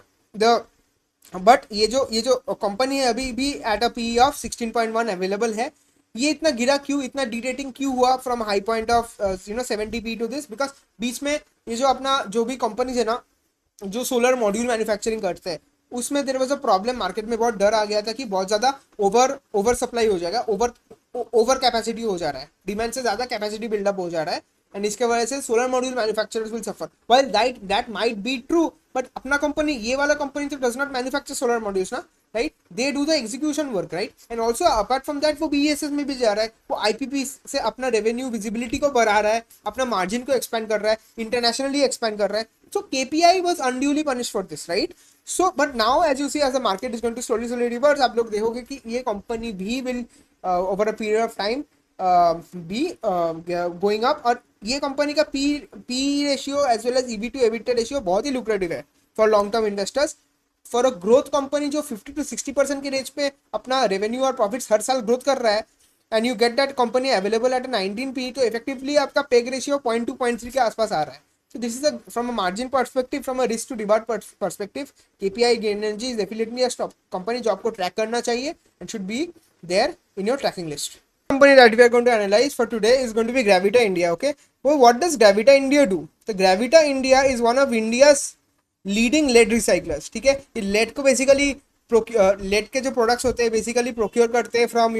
ये जो कंपनी है अभी भी at a PE of 16.1 available है। ये इतना गिरा क्यों, इतना डीरेटिंग क्यों हुआ from high point of 70p to this, because बीच में ये जो अपना जो भी कंपनीज है ना जो सोलर मॉड्यूल मैन्युफैक्चरिंग करते हैं उसमें there was a problem, market में बहुत डर आ गया था कि बहुत ज़्यादा ओवर सप्लाई हो जाएगा, ओवर कैपेसिटी हो जा रहा है, डिमांड से ज़्यादा कैपेसिटी बिल्डअप हो जा रहा है, एंड इसके वजह से solar module manufacturers will suffer. Well that might be true, but अपना कंपनी ये वाला कंपनी तो does not manufacture solar modules ना, right? They do the execution work, right? And also apart from that वो BESS में भी जा रहा है, वो IPP से अपना रेवेन्यू विजिबिलिटी को बढ़ा रहा है, अपना मार्जिन को एक्सपेंड कर रहा है, इंटरनेशनली एक्सपेंड कर रहा है। So KPI was unduly punished for this, right? So but now as you see, as the market is going to slowly reverse, आप लोग देखोगे कि ये कंपनी भी will over a period of time be going up, और ये company का P ratio as well as EV to EBITDA ratio बहुत ही लुक्रेटिव है for long term investors. For a growth company जो 50 to 60% के रेंज पे अपना रेवेन्यू और प्रॉफिट्स हर साल ग्रोथ कर रहा है, and you get that company available at 19 PE, तो इफेक्टिवली आपका पेग रेशियो 0.2-0.3 के आसपास आ रहा है। So this is from a margin perspective, from a risk to reward perspective, KPI Green Energy is definitely a stock company जो आपको track करना चाहिए and should be there in your tracking list. Company that we are going to analyze for today is going to be Gravita India. Okay, well, what does Gravita India do? So Gravita India is one of India's leading lead recyclers. ठीक है, ये lead को basically lead के जो products होते हैं basically procure करते हैं from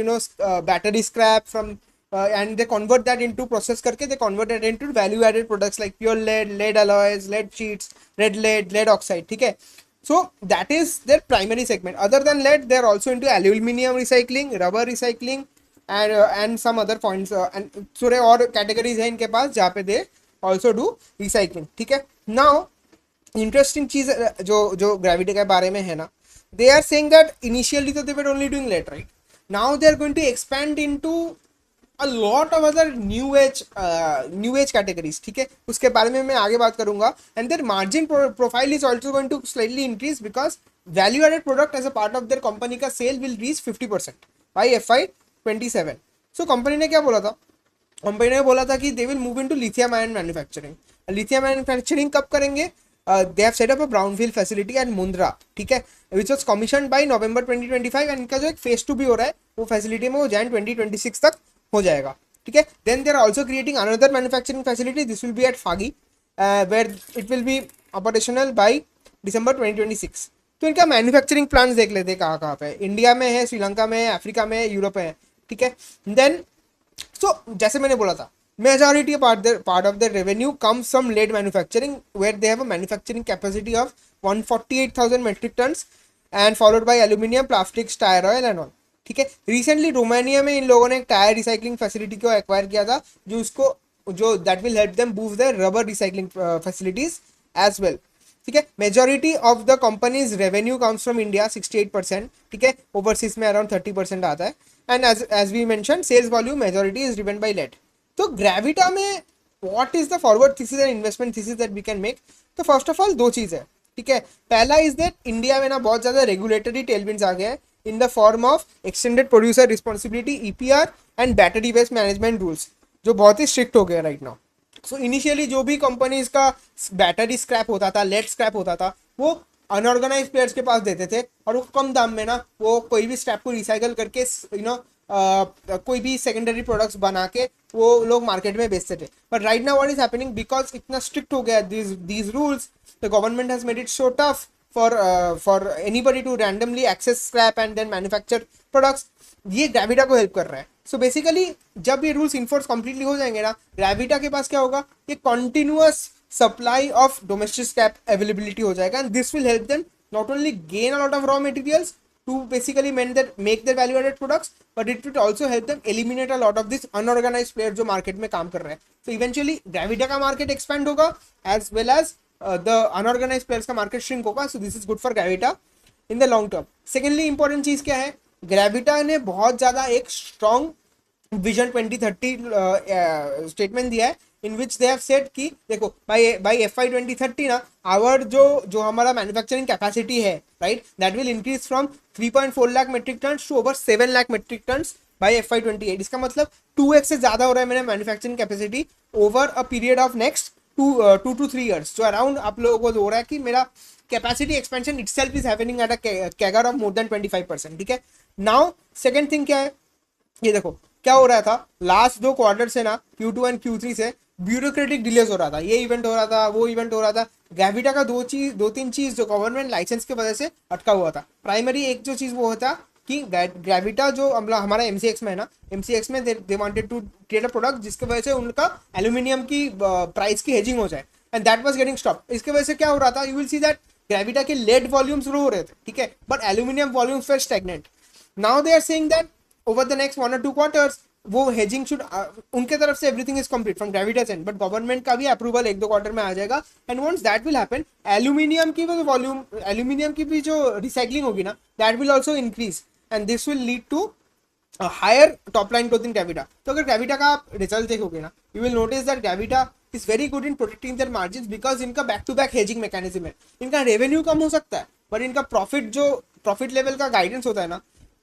battery scrap from and they convert that into process करके they convert that into value added products like pure lead alloys, lead sheets, lead oxide, ठीक है? So that is their primary segment. Other than lead they are also into aluminum recycling, rubber recycling and some other points and थोड़े और categories हैं इनके पास जहाँ पे they also do recycling, ठीक है? Now interesting चीज जो Gravita के बारे में है ना, they are saying that initially तो they were only doing lead, right? Now they are going to expand into a lot of other new age categories, ठीक है? उसके बारे में मैं आगे बात करूंगा, and their margin profile is also going to slightly increase because value added product as a part of their company का sale will reach 50% by FY 27। so company ने क्या बोला था? कंपनी ने बोला था कि they will move into lithium ion manufacturing। lithium manufacturing कब करेंगे? They have set up a brownfield facility at Mundra, ठीक है, which was commissioned by November 2025, and इनका जो एक phase 2 भी हो रहा है वो फैसिलिटी में वो Jan 2026 तक हो जाएगा, ठीक है? Then they are also creating another manufacturing facility, this will be at Phagi where it will be operational by December 2026। तो इनका मैन्युफैक्चरिंग प्लान देख लेते हैं कहाँ कहाँ पे है, इंडिया में है, श्रीलंका में है, अफ्रीका में है, यूरोप में है, ठीक है? देन जैसे मैंने बोला था majority part of their revenue comes from lead manufacturing where they have a manufacturing capacity of 148,000 metric tons and followed by aluminium, plastics, tire oil and all, ठीक है? रिसेंटली रोमानिया में इन लोगों ने एक टायर रिसाइकलिंग फैसिलिटी को acquire किया था जो that will help them boost their rubber recycling facilities as well, ठीक है। Majority of the company's revenue comes from India 68%, ठीक है। ओवरसीज में अराउंड 30% आता है। And as we mention sales volume majority is driven by lead. तो ग्रेविटा में what is the forward thesis and investment thesis that we can make? तो first of all दो चीज है, ठीक है। पहला इज दैट इंडिया में ना बहुत ज्यादा रेगुलेटरी टेलविंड्स आ गए हैं in the form of extended producer responsibility EPR and battery waste management rules, जो बहुत ही स्ट्रिक्ट हो गए राइट नाउ। सो इनिशियली जो भी कंपनीज का बैटरी स्क्रैप होता था, लेड स्क्रैप होता था, वो अनऑर्गेनाइज प्लेयर्स के पास देते थे और वो कम दाम में ना वो कोई भी स्क्रैप को रिसाइकल करके कोई भी सेकेंडरी प्रोडक्ट्स बना के वो लोग मार्केट में बेचते थे। But right now what is happening, because इतना स्ट्रिक्ट हो गया these rules, the government has made it so tough for anybody to randomly access scrap and then manufacture products. ये ग्रेविटा को हेल्प कर रहा है। सो बेसिकली जब ये रूल्स इन्फोर्स कंप्लीटली हो जाएंगे ना, ग्रेविटा के पास क्या होगा, ये continuous supply of domestic scrap availability हो जाएगा and this will help them not only gain a lot of raw materials to basically make their value added products, but it will also help them eliminate a lot of this unorganized players जो market में काम कर रहे हैं। So eventually Gravita का market expand होगा as well as the unorganized players का market shrink होगा। So this is good for Gravita in the long term। Secondly important चीज क्या है, Gravita ने बहुत ज़्यादा एक strong विजन 2030 स्टेटमेंट दिया है इन विच दे हैव सेड कि देखो बाय FY 2030 ना आवर जो हमारा मैन्युफैक्चरिंग कैपेसिटी है right, that will increase from 3.4 lakh metric tonnes to over 7 lakh metric tonnes by FY 28। इसका मतलब 2x से ज्यादा हो रहा है मेरा manufacturing capacity over a period of next 2 to 3 years। जो अराउंड आप लोगों को हो रहा है कि मेरा capacity expansion itself is happening at a CAGR of more than 25%, ठीक है। नाउ सेकंड थिंग क्या है, ये देखो क्या हो रहा था लास्ट 2 क्वार्टर से ना Q2 एंड Q3 से ब्यूरोक्रेटिक डिलेज हो रहा था, ये इवेंट हो रहा था, वो इवेंट हो रहा था। ग्रेविटा का दो तीन चीज जो गवर्नमेंट लाइसेंस की वजह से अटका हुआ था। प्राइमरी एक जो चीज वो होता कि ग्रेविटा जो हमारा MCX में है ना, MCX में they wanted to create a product जिसकी वजह से उनका एल्यूमिनियम की प्राइस की हेजिंग हो जाए and that was getting stop. इसकी वजह से क्या हो रहा था, you will see that Gravita के लेड वॉल्यूम्स ग्रो हो रहे थे, ठीक है, but aluminium volumes were stagnant. Now they are saying that over the next 1 or 2 quarters वो हेजिंग शुड उनके तरफ से everything is complete from Gravita's end, but government का भी अप्रूवल 1-2 क्वार्टर में आ जाएगा and once that will happen aluminium की जो वॉल्यूम, एल्यूमिनियम की भी जो रिसाइकलिंग होगी ना, that will also increase and this will lead to higher top line growth in Gravita. तो अगर ग्रेविटा का आप रिजल्ट देखोगे ना, you will notice that Gravita is very good in protecting their margins because इनका back to back hedging mechanism है। इनका revenue कम हो सकता है बट इनका प्रॉफिट लेवल का गाइडेंस होता है ना,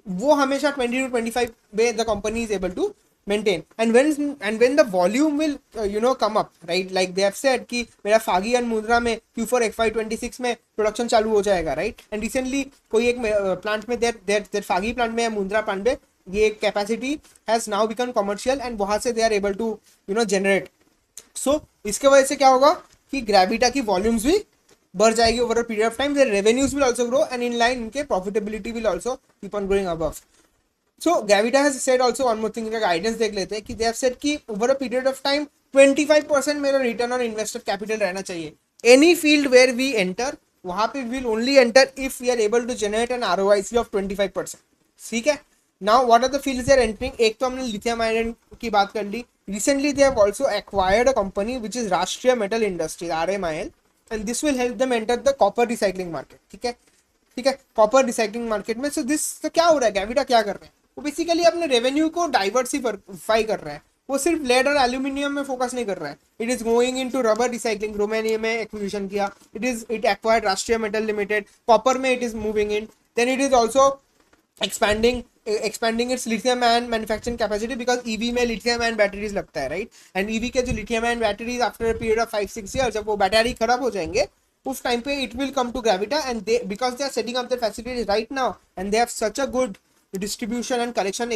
वो हमेशा 20 to 25 में the company is able to maintain and when the volume will come up right, like they have said कि मेरा फागी एंड मुंद्रा में Q4 FY 26 में प्रोडक्शन चालू हो जाएगा राइट। एंड रिसेंटली कोई एक प्लांट में देर फागी प्लांट में या मुंद्रा प्लांट में ये capacity has now become commercial and वहां से they are able to generate. So इसके वजह से क्या होगा कि ग्रेविटा की वॉल्यूम्स भी बढ़ जाएगी over a period of time, their revenues will also grow and in line इनके profitability will also keep on growing above. So Gravita has said also one more thing, का गाइडेंस देख लेते हैं कि दे हैव सेड कि over a period of time 25% मेरा return on invested capital रहना चाहिए। Any field where we enter वहां पे will only enter if we are able to generate an ROIC of 25%, ठीक है। Now what are the fields they are entering, एक तो हमने लिथियम आयरन की बात कर ली। Recently they have also acquired a company which is Rashtriya Metal Industries RMIL and this will help them enter the copper recycling market, ठीक है copper recycling market में। सो दिस तो क्या हो रहा है, ग्रेविटा क्या कर रहे हैं, वो बेसिकली अपने रेवेन्यू को डाइवर्सिफाई कर रहा है। वो सिर्फ लेड और एल्यूमिनियम में फोकस नहीं कर रहा है, it is going into rubber recycling, Romania में एक्विजिशन किया, it acquired Rashtriya Metal Limited, copper में it is moving in, then it is also expanding its lithium ion manufacturing capacity because EV में lithium ion batteries लगता है right, and EV के जो lithium ion batteries after a period of 5-6 years जब वो battery खराब हो जाएंगे उस टाइम पे it will come to Gravita and they because they are setting up their facilities right now and they have such a good distribution and collection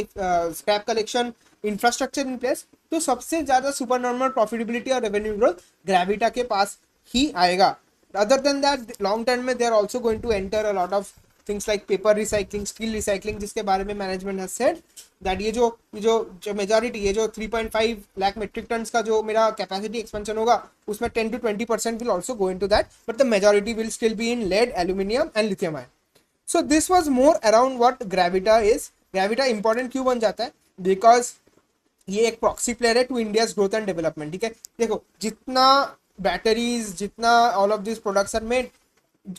scrap collection infrastructure in place, तो सबसे ज्यादा super normal profitability और revenue growth Gravita के पास ही आएगा। Other than that long term में they are also going to enter a lot of things like paper recycling, steel recycling, जिसके बारे में मैनेजमेंट हैज सेड दैट ये जो मेजॉरिटी ये जो 3.5 लाख मेट्रिक टन्स का जो मेरा कैपेसिटी एक्सपेंशन होगा उसमें 10 to 20% will also go into that, but the majority will still be in lead, aluminium and lithium ion. So this was more around what Gravita is. Gravita important क्यों बन जाता है, बिकॉज ये एक प्रॉक्सी प्लेयर है to India's growth and development, ठीक है। देखो जितना बैटरीज, जितना all of this products are made,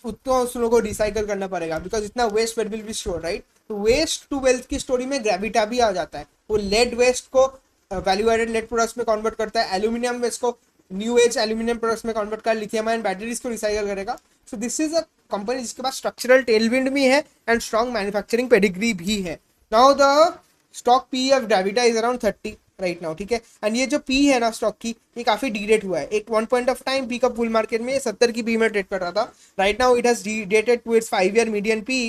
उतना उस लोगों को रिसाइकल करना पड़ेगा, बिकॉज इतना waste will be sure, right? तो वेस्ट टू वेल्थ की स्टोरी में ग्रेविटा भी आ जाता है। वो लेड वेस्ट को वैल्यू एडेड लेड प्रोडक्ट्स में कन्वर्ट करता है, एल्यूमिनियम वेस्ट को न्यू एज एल्यूमिनियम प्रोडक्ट्स में कन्वर्ट कर, लिथियम आयन बैटरीज को रिसाइकल करेगा। सो दिस इज अ कंपनी जिसके पास स्ट्रक्चरल टेलविंड भी है एंड स्ट्रॉन्ग मैन्युफैक्चरिंग पेडिग्री भी है। Now the stock P of Gravita is around 30 right now, ठीक है। एंड ये जो पी है ना स्टॉक की, ये काफी डिग्रेड हुआ है। एक one point of time P का बुल मार्केट में 70 की पी में ट्रेड कर रहा था। राइट नाउ इट हैज डिडेटेड to its 5 year median P,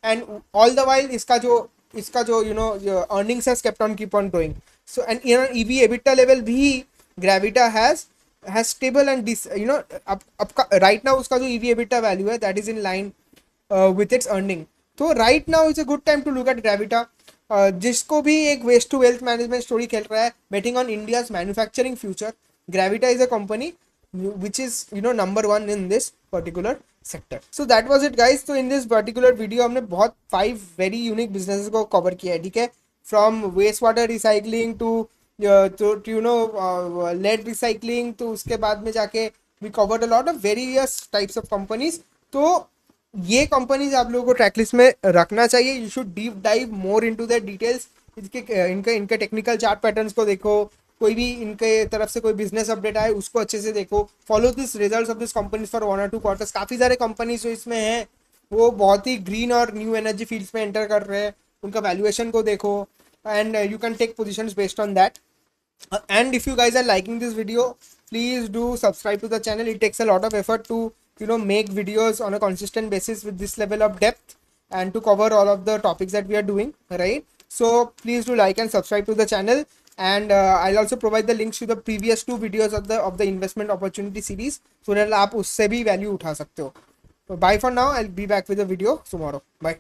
and all the while इसका जो you know earnings has kept on keep on growing. So and EV EBITDA level भी Gravita has stable and you know अब right now उसका जो EV EBITDA value है that is in line with its earning. तो right now is a good time to look at Gravita. जिसको भी एक waste to wealth management story खेल रहा है, betting on India's manufacturing future, Gravita is a company which is number 1 in this particular sector. So that was it guys. So in this particular video हमने बहुत 5 very unique businesses को cover किया है, ठीक है। From waste water recycling to lead recycling, तो उसके बाद में जाके we covered a lot of various types of companies. तो ये कंपनीज आप लोगों को ट्रैकलिस्ट में रखना चाहिए। You should deep dive more into the details. इनके टेक्निकल चार्ट पैटर्न्स को देखो, कोई भी इनके तरफ से कोई बिजनेस अपडेट आए उसको अच्छे से देखो। Follow this results of this companies for 1 or 2 quarters. काफ़ी सारे कंपनीज जो इसमें हैं वो बहुत ही ग्रीन और न्यू एनर्जी फील्ड्स में एंटर कर रहे हैं, उनका वैल्यूएशन को देखो and you can take positions based on that. And if you guys are liking this video, please do subscribe to the channel. It takes a lot of effort to make videos on a consistent basis with this level of depth and to cover all of the topics that we are doing, right? So please do like and subscribe to the channel, and I'll also provide the links to the previous 2 videos of the investment opportunity series so that आप उससे भी value उठा सकते हो। So bye for now. I'll be back with a video tomorrow. Bye.